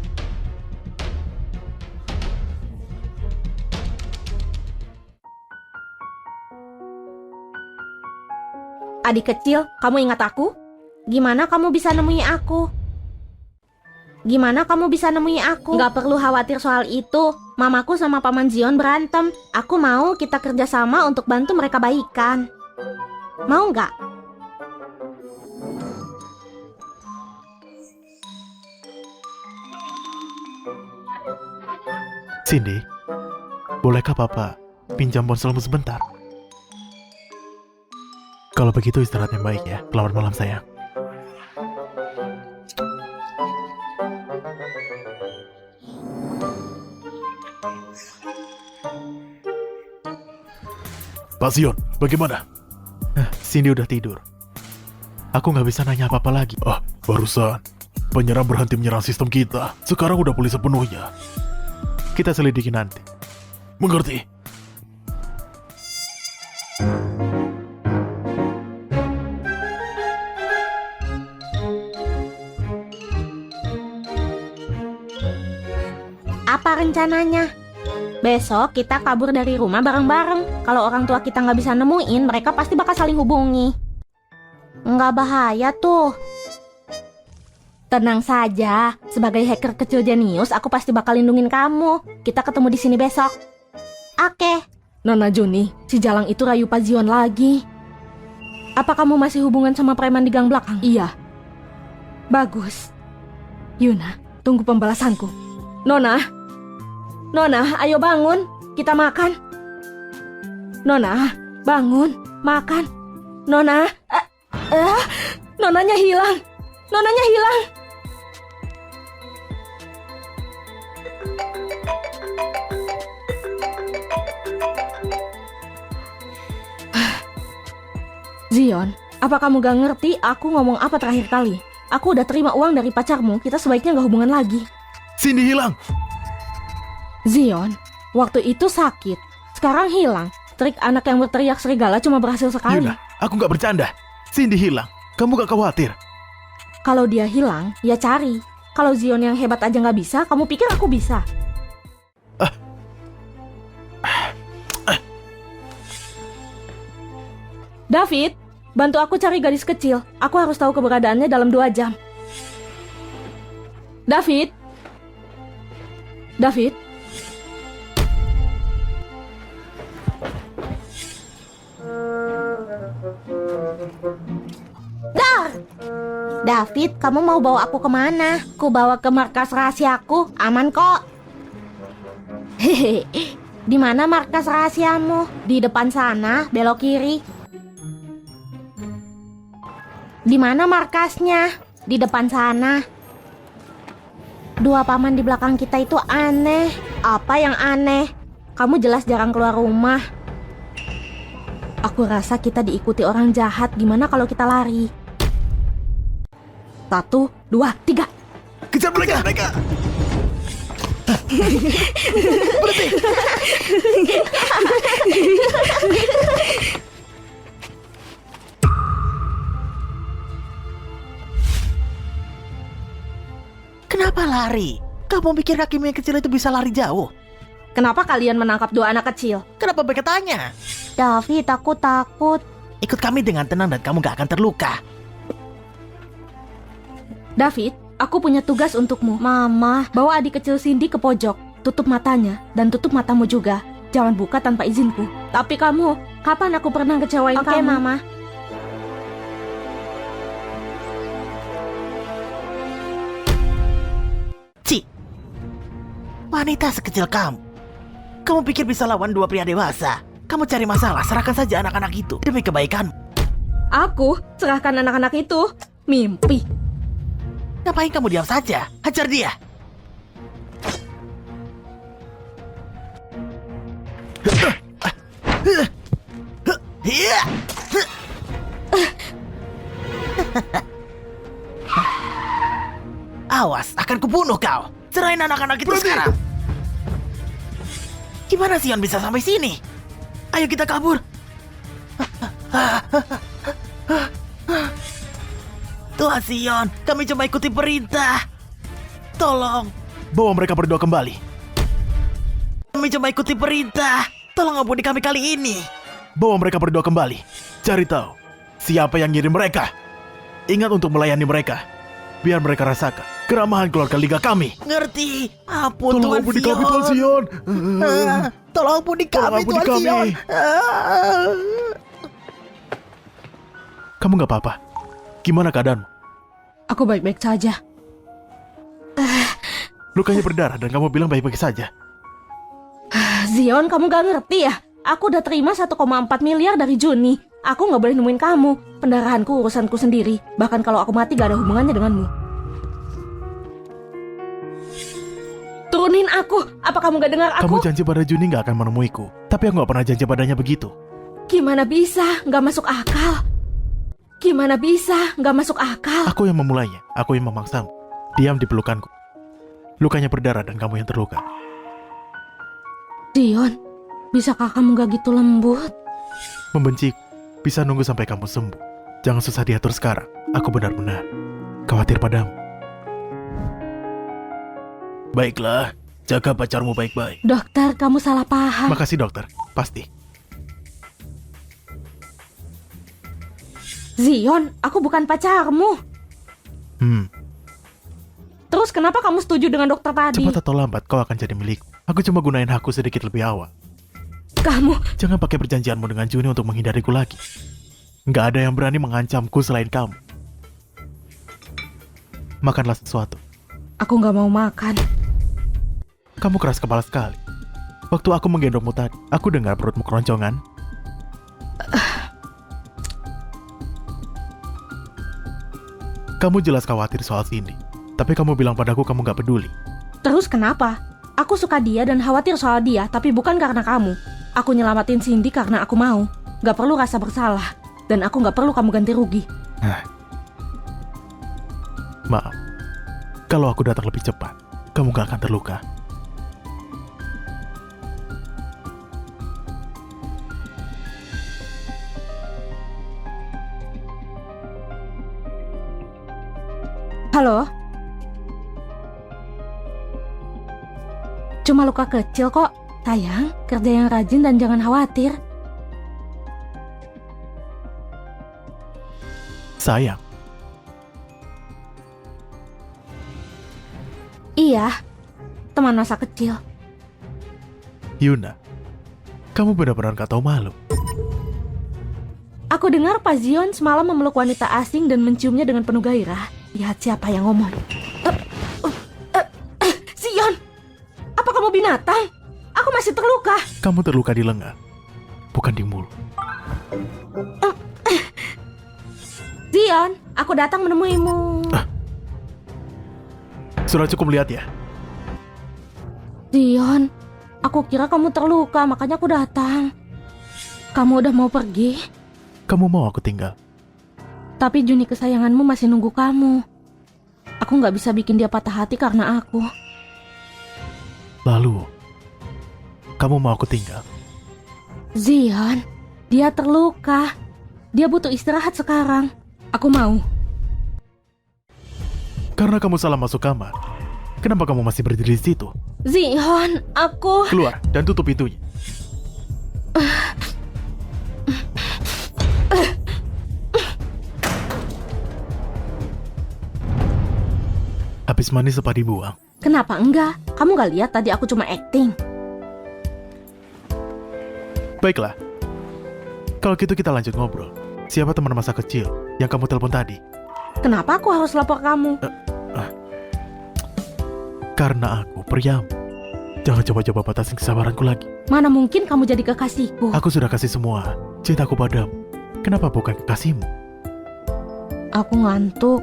Adik kecil, kamu ingat aku? Gimana kamu bisa nemui aku? Gimana kamu bisa nemui aku? Nggak perlu khawatir soal itu. Mamaku sama Paman Zion berantem. Aku mau kita kerjasama untuk bantu mereka baikan. Mau nggak? Cindy, bolehkah Papa pinjam ponselmu sebentar? Kalau begitu istirahat yang baik ya. Selamat malam sayang. Pasion, bagaimana? Cindy udah tidur. Aku nggak bisa nanya apa-apa lagi. Barusan penyerang berhenti menyerang sistem kita. Sekarang udah pulih sepenuhnya. Kita selidiki nanti. Mengerti? Apa rencananya? Besok kita kabur dari rumah bareng-bareng. Kalau orang tua kita nggak bisa nemuin, mereka pasti bakal saling hubungi. Nggak bahaya tuh. Tenang saja, sebagai hacker kecil jenius, aku pasti bakal lindungin kamu. Kita ketemu di sini besok. Oke. Nona Juni, si Jalang itu rayu Pak Zion lagi. Apa kamu masih hubungan sama preman di gang belakang? Iya. Bagus. Yuna, tunggu pembalasanku. Nona, ayo bangun. Kita makan. Nona, bangun. Makan. Nona. Nonanya hilang. Nonanya hilang. Zion, apa kamu gak ngerti aku ngomong apa terakhir kali? Aku udah terima uang dari pacarmu, kita sebaiknya gak hubungan lagi. Cindy hilang. Zion, waktu itu sakit, sekarang hilang. Trik anak yang berteriak serigala cuma berhasil sekali. Yuna, aku nggak bercanda. Cindy hilang. Kamu gak khawatir? Kalau dia hilang, ya cari. Kalau Zion yang hebat aja gak bisa, kamu pikir aku bisa? David, bantu aku cari gadis kecil. Aku harus tahu keberadaannya dalam 2 jam. David? David? David, kamu mau bawa aku kemana? Ku bawa ke markas rahasiaku, aman kok. Hehehe, di mana markas rahasiamu? Di depan sana, belok kiri. Di mana markasnya? Di depan sana. 2 paman di belakang kita itu aneh. Apa yang aneh? Kamu jelas jarang keluar rumah. Aku rasa kita diikuti orang jahat. Gimana kalau kita lari? 1, 2, 3. Kejar mereka. Kenapa lari? Kamu pikir hakim yang kecil itu bisa lari jauh? Kenapa kalian menangkap 2 anak kecil? Kenapa bertanya? David, aku takut. Ikut kami dengan tenang dan kamu gak akan terluka. David, aku punya tugas untukmu. Mama, Bawa adik kecil Cindy ke pojok. Tutup matanya dan tutup matamu juga. Jangan buka tanpa izinku. Tapi kamu, kapan aku pernah kecewain oke kamu? Mama. Ci, wanita sekecil kamu. Kamu pikir bisa lawan 2 pria dewasa? Kamu cari masalah, serahkan saja anak-anak itu demi kebaikan. Aku serahkan anak-anak itu? Mimpi. Ngapain kamu diam saja? Hajar dia. Awas, akan kubunuh kau. Serahin anak-anak itu sekarang. Gimana Sion bisa sampai sini? Ayo kita kabur. Tuhan Sion, kami cuma ikuti perintah. Tolong. Bawa mereka berdua kembali. Kami cuma ikuti perintah. Tolong ampuni kami kali ini. Bawa mereka berdua kembali. Cari tahu siapa yang ngirim mereka. Ingat untuk melayani mereka. Biar mereka rasakan keramahan keluarga liga kami. Ngerti? Ampun Tolong Tuhan ampuni Sion. kami, Tuhan Sion. Tolong ampuni Tolong kami ampuni Tuhan kami. Sion. Kamu nggak apa-apa? Gimana keadaanmu? Aku baik-baik saja. Lukanya berdarah dan kamu bilang baik-baik saja. Zion, kamu gak ngerti ya? Aku udah terima 1,4 miliar dari Juni. Aku gak boleh nemuin kamu. Pendarahanku urusanku sendiri. Bahkan kalau aku mati gak ada hubungannya denganmu. Turunin aku. Apa kamu gak dengar Kamu aku? janji pada Juni nggak akan menemuiku. Tapi aku nggak pernah janji padanya begitu. Gimana bisa? Gak masuk akal. Gimana bisa? Gak masuk akal. Aku yang memulainya. Aku yang memaksamu. Diam di pelukanku. Lukanya berdarah dan kamu yang terluka. Zion, bisakah kamu gak gitu lembut? Membenciku. Bisa nunggu sampai kamu sembuh. Jangan susah diatur sekarang. Aku benar-benar khawatir padamu. Baiklah, jaga pacarmu baik-baik. Dokter, kamu salah paham. Makasih dokter. Pasti. Zion, aku bukan pacarmu. Terus kenapa kamu setuju dengan dokter tadi? Cepat atau lambat kau akan jadi milikku. Aku cuma gunain hakku sedikit lebih awal. Kamu... Jangan pakai perjanjianmu dengan Juni untuk menghindariku lagi. Nggak ada yang berani mengancamku selain kamu. Makanlah sesuatu. Aku gak mau makan. Kamu keras kepala sekali. Waktu aku menggendongmu tadi, aku dengar perutmu keroncongan. Kamu jelas khawatir soal Cindy, tapi kamu bilang padaku kamu gak peduli. Terus kenapa? Aku suka dia dan khawatir soal dia, tapi bukan karena kamu. Aku nyelamatin Cindy karena aku mau. Gak perlu rasa bersalah. Dan aku gak perlu kamu ganti rugi. Maaf, kalau aku datang lebih cepat, kamu gak akan terluka. Halo? Cuma luka kecil kok. Sayang, kerja yang rajin dan jangan khawatir. Sayang, Iya, teman masa kecil. Yuna, kamu benar-benar gak tahu malu. Aku dengar Pak Zion semalam memeluk wanita asing dan menciumnya dengan penuh gairah. Lihat siapa yang ngomong. Zion, apa kamu binatang? Aku masih terluka. Kamu terluka di lengan, bukan di mulut. Zion, aku datang menemuimu. Sudah cukup lihat ya. Zion, aku kira kamu terluka, makanya aku datang. Kamu udah mau pergi? Kamu mau aku tinggal? Tapi Juni kesayanganmu masih nunggu kamu. Aku nggak bisa bikin dia patah hati karena aku. Lalu, kamu mau aku tinggal? Zion, dia terluka. Dia butuh istirahat sekarang. Aku mau. Karena kamu salah masuk kamar. Kenapa kamu masih berdiri di situ? Zion, aku... Keluar dan tutup pintunya. Habis mandi sempat dibuang. Kenapa enggak? Kamu gak lihat tadi aku cuma acting? Baiklah. Kalau gitu kita lanjut ngobrol. Siapa teman masa kecil yang kamu telepon tadi? Kenapa aku harus lapor kamu? Karena aku priamu. Jangan coba-coba batasin kesabaranku lagi. Mana mungkin kamu jadi kekasihku? Aku sudah kasih semua cintaku padamu. Kenapa bukan kekasihmu? Aku ngantuk.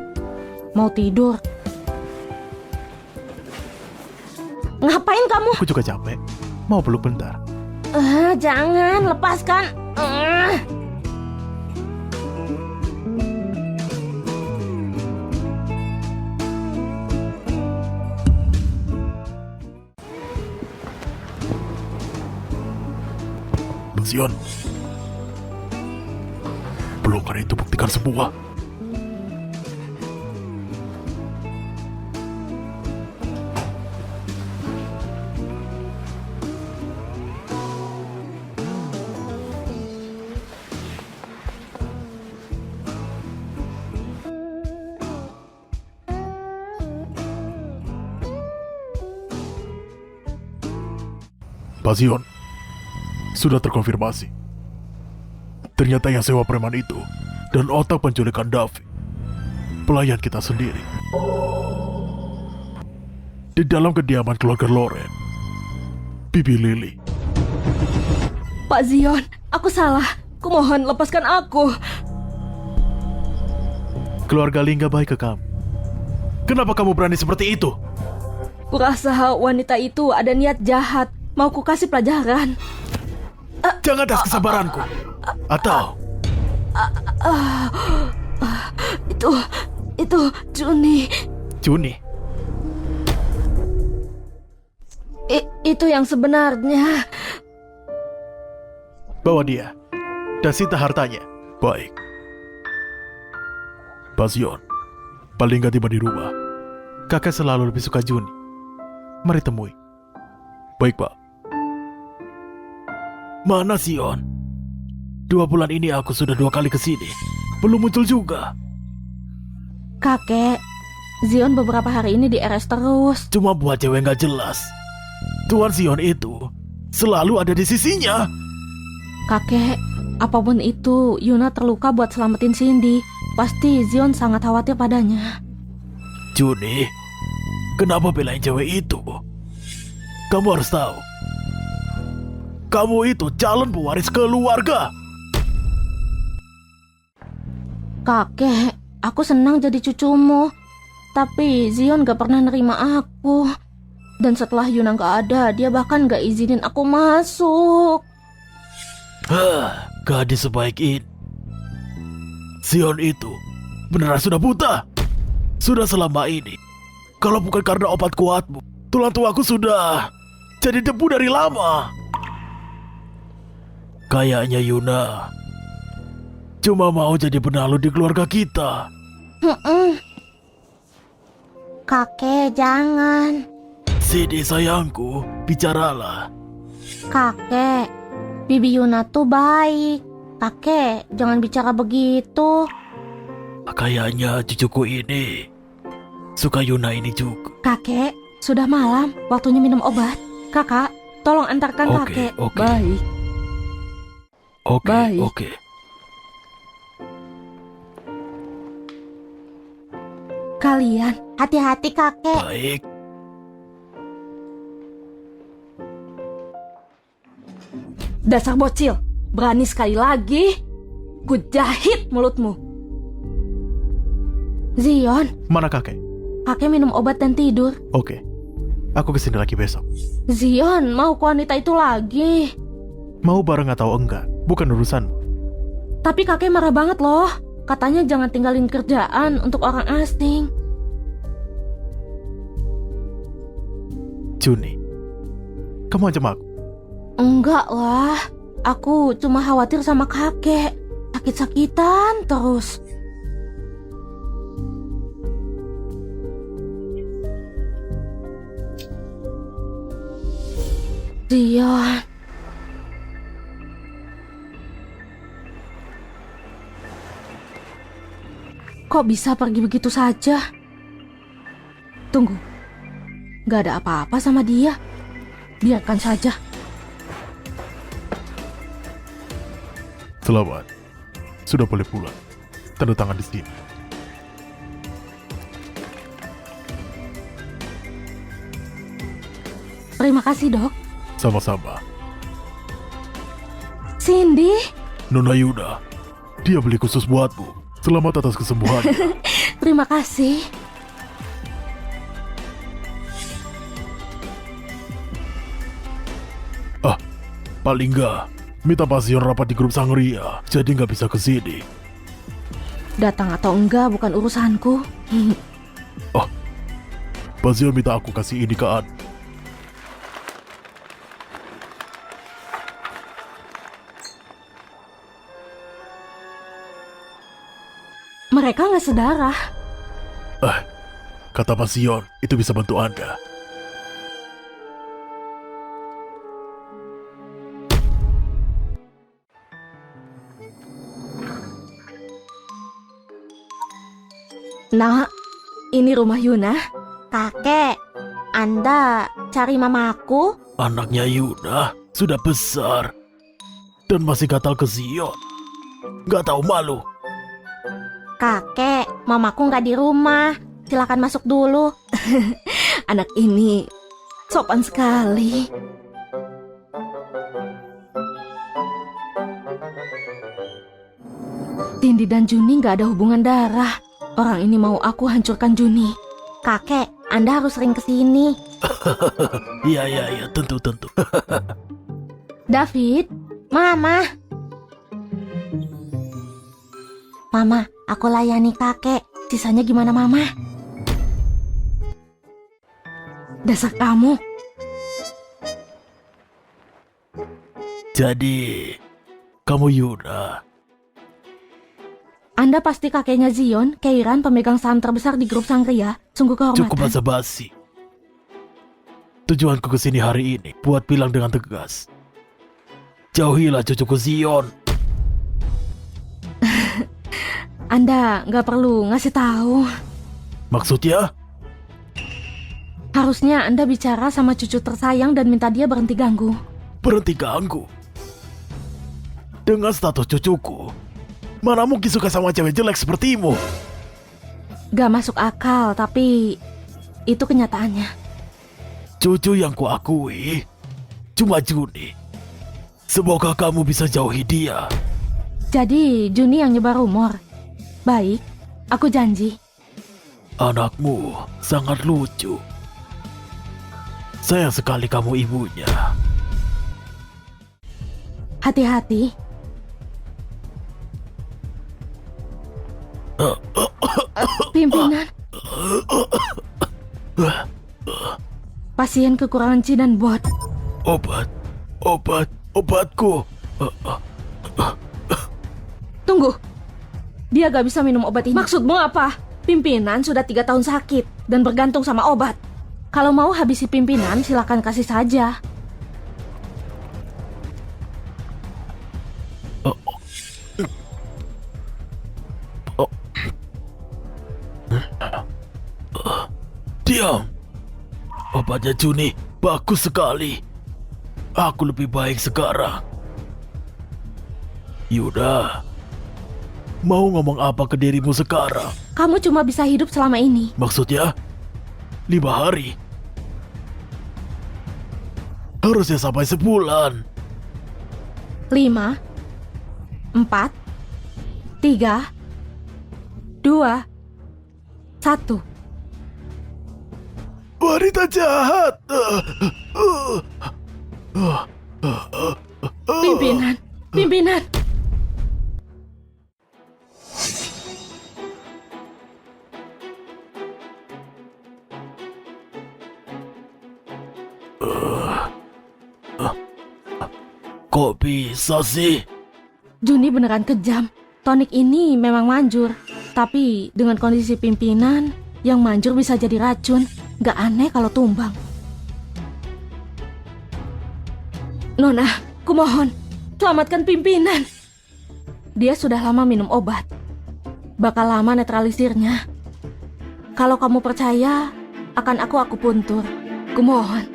Mau tidur. Ngapain kamu? Aku juga capek. Mau peluk bentar. Jangan, lepaskan. Zion, pelukan itu buktikan semua. Pak Zion, sudah terkonfirmasi. Ternyata yang sewa preman itu dan otak penculikan David, pelayan kita sendiri. Di dalam kediaman keluarga Loren, Bibi Lily. Pak Zion, aku salah. Kumohon lepaskan aku. Keluarga Lingga baik ke kamu. Kenapa kamu berani seperti itu? Kurasa wanita itu ada niat jahat. Mau ku kasih pelajaran. Jangan tes kesabaranku. Atau Itu Juni. Juni, Itu yang sebenarnya. bawa dia dan sita hartanya. baik. Pak Zion, paling nggak tiba di rumah. Kakak selalu lebih suka Juni. Mari temui. Baik, Pak. Mana Zion? 2 bulan ini aku sudah 2 kali ke sini. Belum muncul juga. Kakek, Zion beberapa hari ini di RS terus. Cuma buat cewek nggak jelas. Tuan Zion itu selalu ada di sisinya. Kakek, apapun itu, Yuna terluka buat selamatin Cindy. Pasti Zion sangat khawatir padanya. Juni, kenapa belain cewek itu? Kamu harus tahu. Kamu itu calon pewaris keluarga. Kakek, aku senang jadi cucumu. Tapi Zion gak pernah nerima aku. Dan setelah Yuna gak ada, dia bahkan gak izinin aku masuk. Gadis sebaik ini. Zion itu beneran sudah buta. Sudah selama ini. Kalau bukan karena obat kuatmu, tulang tuaku sudah jadi debu dari lama. Kayaknya Yuna cuma mau jadi penalu di keluarga kita. Kakek, jangan. Sini sayangku, bicaralah. Kakek, Bibi Yuna tuh baik. Kakek, jangan bicara begitu. Kayaknya cucuku ini suka Yuna ini juga. Kakek, sudah malam, waktunya minum obat. Kakak, tolong antarkan kakek. Oke. Baik. Baik. Oke. Kalian, hati-hati kakek. Baik. Dasar bocil, berani sekali lagi. Ku jahit mulutmu. Zion, Mana kakek? kakek minum obat dan tidur. Oke, aku kesini lagi besok. Zion, mau ke wanita itu lagi. Mau bareng atau enggak, bukan urusan. Tapi kakek marah banget loh. Katanya jangan tinggalin kerjaan untuk orang asing. Juni, kamu ancam aku. Enggak lah, aku cuma khawatir sama kakek. Sakit-sakitan terus. Zion. Kok bisa pergi begitu saja? Tunggu, gak ada apa-apa sama dia. Biarkan saja. Selamat. Sudah boleh pulang. Tanda tangan di sini. Terima kasih, Dok. Sama-sama. Cindy, Nona Yuna, dia beli khusus buatmu. Selamat atas kesembuhan. terima kasih. Paling enggak, minta Pasion rapat di grup Sangria, jadi nggak bisa kesini. Datang atau enggak bukan urusanku. Pasion minta aku kasih ini ke Ad. Mereka nggak sedarah. Kata Pasion, itu bisa bantu Anda. Nak, ini rumah Yuna. Kakek, Anda cari mamaku? Anaknya Yuna sudah besar dan masih gatal ke Zion. Nggak tahu malu. Kakek, mamaku nggak di rumah. Silakan masuk dulu. Anak ini sopan sekali. Cindy dan Juni nggak ada hubungan darah. Orang ini mau aku hancurkan Juni. Kakek, Anda harus sering kesini. Iya, tentu. David, Mama. Mama, aku layani kakek. Sisanya gimana, Mama? Dasar kamu. Jadi, kamu Yuna. Anda pasti kakeknya Zion, Keiran, pemegang saham terbesar di grup Sangria. Sungguh kehormatan. Cukup basa-basi. Tujuanku kesini hari ini buat bilang dengan tegas. Jauhilah cucuku Zion. Anda nggak perlu ngasih tahu. Maksudnya? Harusnya Anda bicara sama cucu tersayang dan minta dia berhenti ganggu. Berhenti ganggu. Dengan status cucuku, mana mungkin suka sama cewek jelek sepertimu? Gak masuk akal, tapi itu kenyataannya. Cucu yang kuakui cuma Juni. Semoga kamu bisa jauhi dia. Jadi Juni yang nyebar rumor. Baik, Aku janji. Anakmu sangat lucu. Sayang sekali kamu ibunya. Hati-hati. Pimpinan. Pasien kekurangan Ci dan Bot. Obatku. Tunggu. Dia gak bisa minum obat ini. Maksudmu apa? Pimpinan sudah 3 tahun sakit dan bergantung sama obat. Kalau mau habisi pimpinan, silakan kasih saja. Diam. Obatnya Juni bagus sekali. Aku lebih baik sekarang. Yuda, mau ngomong apa ke dirimu sekarang? Kamu cuma bisa hidup selama ini. Maksudnya 5 hari. Harusnya sampai sebulan. 5, 4, 3, 2, 1. Wanita jahat. Pimpinan. Kok bisa sih? Juni beneran kejam. Tonik ini memang manjur. Tapi dengan kondisi pimpinan, yang manjur bisa jadi racun. Gak aneh kalau tumbang. Nona, kumohon, selamatkan pimpinan. Dia sudah lama minum obat. Bakal lama netralisirnya. Kalau kamu percaya, akan aku puntur. Kumohon.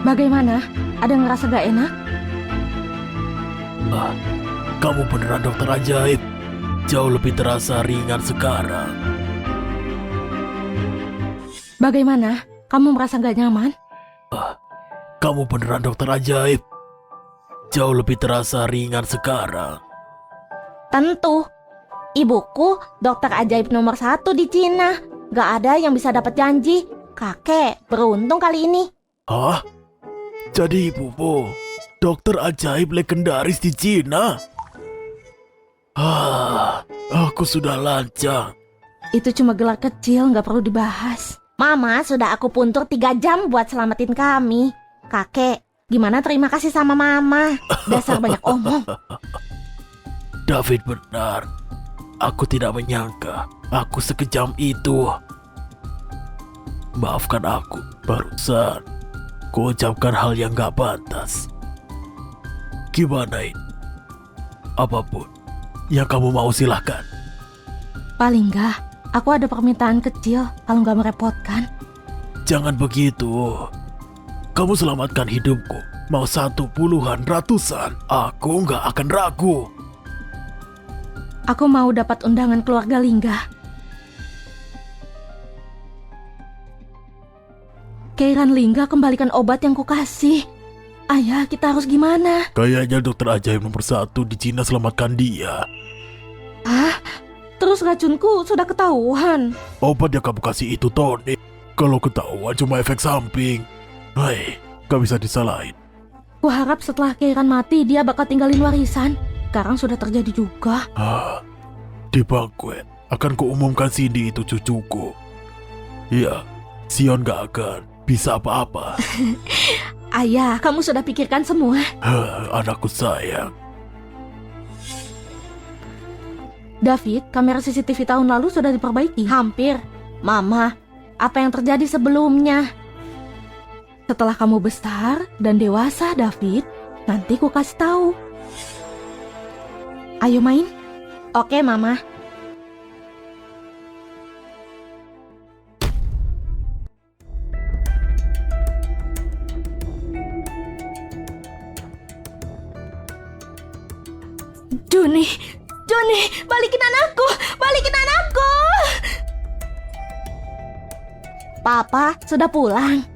Bagaimana? Ada ngerasa gak enak? Kamu beneran dokter ajaib. Jauh lebih terasa ringan sekarang. Bagaimana? Kamu merasa gak nyaman? Kamu beneran dokter ajaib. Jauh lebih terasa ringan sekarang. Tentu. Ibuku dokter ajaib nomor 1 di Cina. Gak ada yang bisa dapat janji. Kakek beruntung kali ini. Hah? Jadi ibumu dokter ajaib legendaris di Cina? Aku sudah lancang. Itu cuma gelar kecil, gak perlu dibahas. Mama sudah aku puntur 3 jam buat selamatin kami. Kakek, gimana terima kasih sama mama? Dasar banyak omong. David benar. Aku tidak menyangka aku sekejam itu. Maafkan aku, barusan kuucapkan hal yang gak pantas. Gimana ini? Apapun yang kamu mau silahkan. Paling gak, aku ada permintaan kecil kalau gak merepotkan. Jangan begitu. Kamu selamatkan hidupku. Mau 1, puluhan, ratusan, aku gak akan ragu. Aku mau dapat undangan keluarga Lingga. Keiran Lingga, kembalikan obat yang kukasih. Ayah, kita harus gimana? Kayaknya dokter ajaib nomor 1 di Cina selamatkan dia. Hah? Terus racunku sudah ketahuan. Obat yang kamu kasih itu tonik. Kalau ketahuan cuma efek samping. Hei, gak bisa disalahin. Kuharap setelah Keiran mati dia bakal tinggalin warisan. Sekarang sudah terjadi juga. Di banquet akan kuumumkan Cindy itu cucuku. Ya, Sion gak akan bisa apa-apa. Ayah, kamu sudah pikirkan semua. Anakku sayang. David, kamera CCTV tahun lalu sudah diperbaiki. Hampir. Mama, apa yang terjadi sebelumnya? Setelah kamu besar dan dewasa, David, nanti ku kasih tahu. Ayo main. Oke, Mama. Juni, Juni, balikin anakku, balikin anakku. Papa sudah pulang.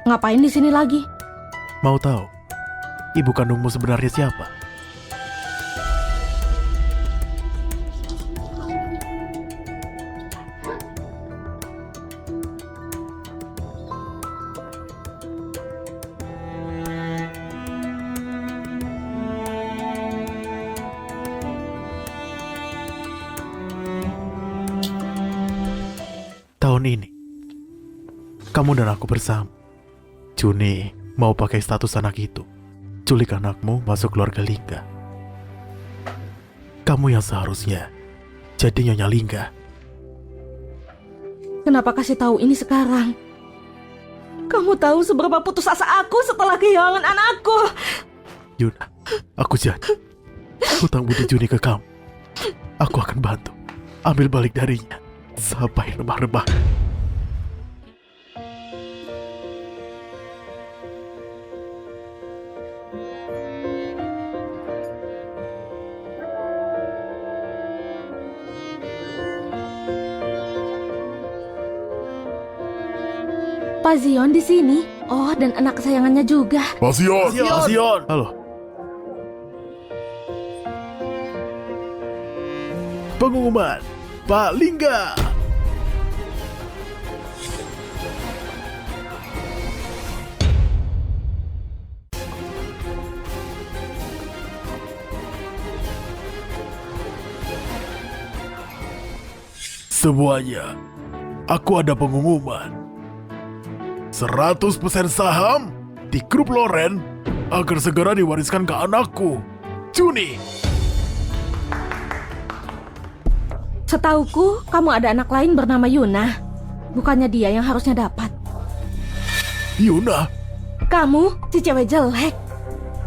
Ngapain di sini lagi? Mau tahu ibu kandungmu sebenarnya siapa? Tahun ini, kamu dan aku bersama. Juni mau pakai status anak itu. Culik anakmu masuk keluarga Lingga. Kamu yang seharusnya jadi Nyonya Lingga. Kenapa kasih tahu ini sekarang? Kamu tahu seberapa putus asa aku setelah kehilangan anakku. Yuna, aku janji. Hutang budi Juni ke kamu, aku akan bantu ambil balik darinya sampai rebah-rebah. Pak Zion di sini. Oh, dan anak kesayangannya juga. Pasion! Pasion. Halo, Pengumuman Pak Lingga. Semuanya, aku ada pengumuman. 100% saham di grup Loren agar segera diwariskan ke anakku, Juni. Setauku, kamu ada anak lain bernama Yuna. Bukannya dia yang harusnya dapat. Yuna, Kamu, si cewek jelek.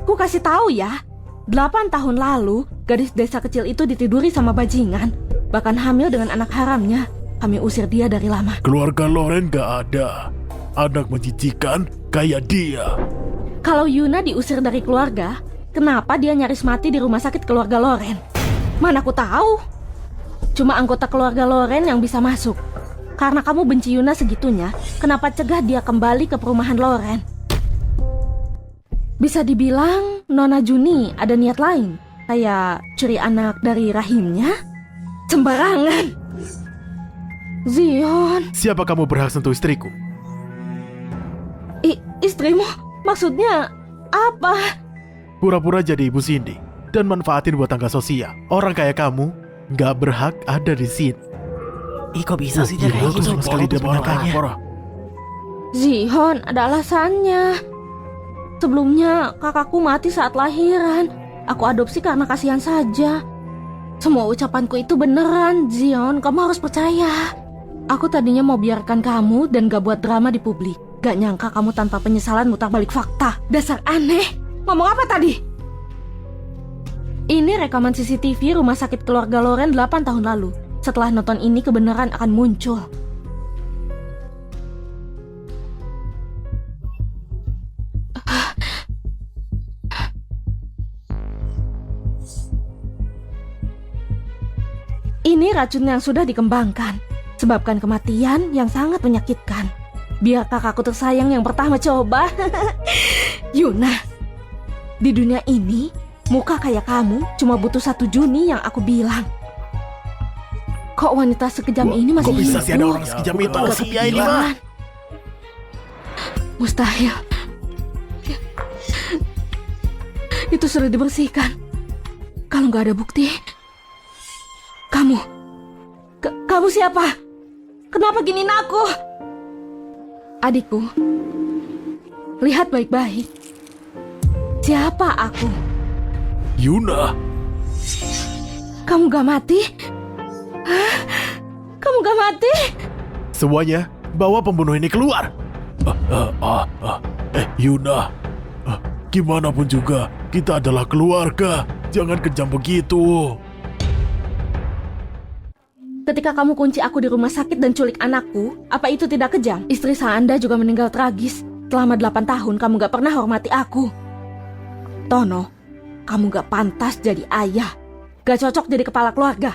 Ku kasih tahu ya, 8 tahun lalu, gadis desa kecil itu ditiduri sama bajingan. Bahkan hamil dengan anak haramnya. Kami usir dia dari lama. keluarga Loren gak ada anak menjijikan kayak dia. Kalau Yuna diusir dari keluarga, kenapa dia nyaris mati di rumah sakit keluarga Loren? Mana aku tahu. Cuma anggota keluarga Loren yang bisa masuk. Karena kamu benci Yuna segitunya, kenapa cegah dia kembali ke perumahan Loren? Bisa dibilang Nona Juni ada niat lain, kayak curi anak dari rahimnya? Sembarangan. Zion, siapa kamu berhak sentuh istriku? istrimu maksudnya apa? Pura-pura jadi ibu Cindy dan manfaatin buat tangga sosial. Orang kayak kamu nggak berhak ada di sini. Kok bisa sih dia kayak gitu? Sama sekali dia menyangkanya. Zion, ada alasannya. Sebelumnya kakakku mati saat lahiran. Aku adopsi karena kasihan saja. Semua ucapanku itu beneran, Zion. Kamu harus percaya. Aku tadinya mau biarkan kamu dan gak buat drama di publik. Gak nyangka kamu tanpa penyesalan mutar balik fakta. Dasar aneh. Ngomong apa tadi? Ini rekaman CCTV rumah sakit keluarga Loren 8 tahun lalu. Setelah nonton ini kebenaran akan muncul. Ini racun yang sudah dikembangkan. Sebabkan kematian yang sangat menyakitkan. Biar kakakku tersayang yang pertama coba. Yuna, di dunia ini muka kayak kamu cuma butuh 1 Juni yang aku bilang. Kok wanita sekejam ini masih Kok bisa sih ada hidup? orang sekejam itu? Agak Sia ini kepikiran. mah. Mustahil. Itu sudah dibersihkan. Kalau nggak ada bukti, kamu siapa? Kenapa giniin aku? Adikku, lihat baik-baik. Siapa aku? Yuna, Kamu gak mati? Hah? Kamu gak mati? Semuanya, bawa pembunuh ini keluar. Yuna, Gimana pun juga, kita adalah keluarga. Jangan kejam begitu. Ketika kamu kunci aku di rumah sakit dan culik anakku, apa itu tidak kejam? Istri Anda juga meninggal tragis. Selama 8 tahun kamu gak pernah hormati aku. Tono, kamu gak pantas jadi ayah. Gak cocok jadi kepala keluarga.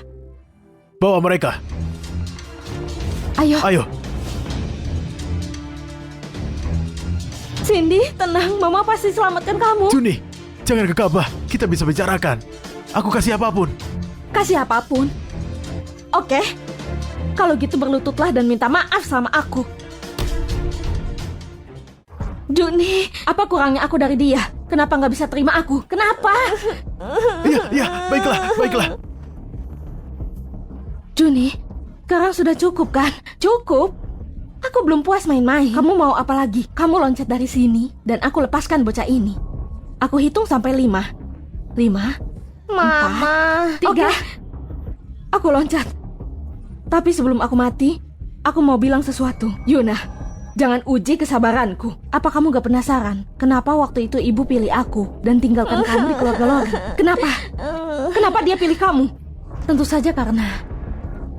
Bawa mereka. Ayo, Ayo. Cindy, tenang. Mama pasti selamatkan kamu. Juni, jangan gegabah. Kita bisa bicarakan. Aku kasih apapun. Kasih apapun. Oke. Kalau gitu berlututlah dan minta maaf sama aku. Juni, apa kurangnya aku dari dia? Kenapa nggak bisa terima aku? Kenapa? Iya, baiklah. Juni, sekarang sudah cukup kan? Cukup. Aku belum puas main-main. Kamu mau apa lagi? Kamu loncat dari sini dan aku lepaskan bocah ini. Aku hitung sampai 5. 5, Mama. 3. Aku loncat. Tapi sebelum aku mati, aku mau bilang sesuatu. Yuna, jangan uji kesabaranku. Apa kamu gak penasaran? Kenapa waktu itu ibu pilih aku dan tinggalkan kamu di keluarga Lori? Kenapa? Kenapa dia pilih kamu? Tentu saja karena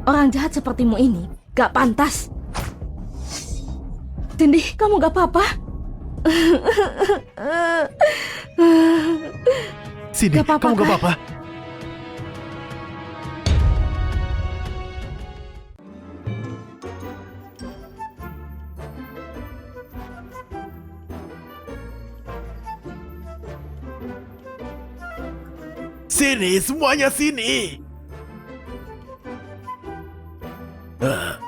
orang jahat sepertimu ini gak pantas. Cindy, kamu gak apa-apa? Sini, Gak apa-apa, kamu gak kan? apa-apa. Sini, semuanya sini. Wah.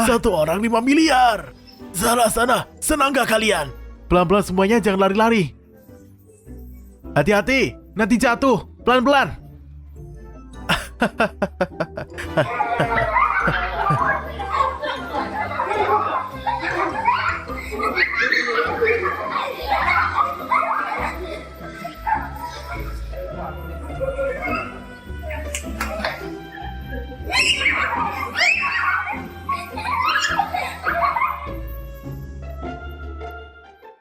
1 orang 5 miliar. Sana, senang gak kalian? Pelan-pelan semuanya, jangan lari-lari. Hati-hati, nanti jatuh. Pelan-pelan.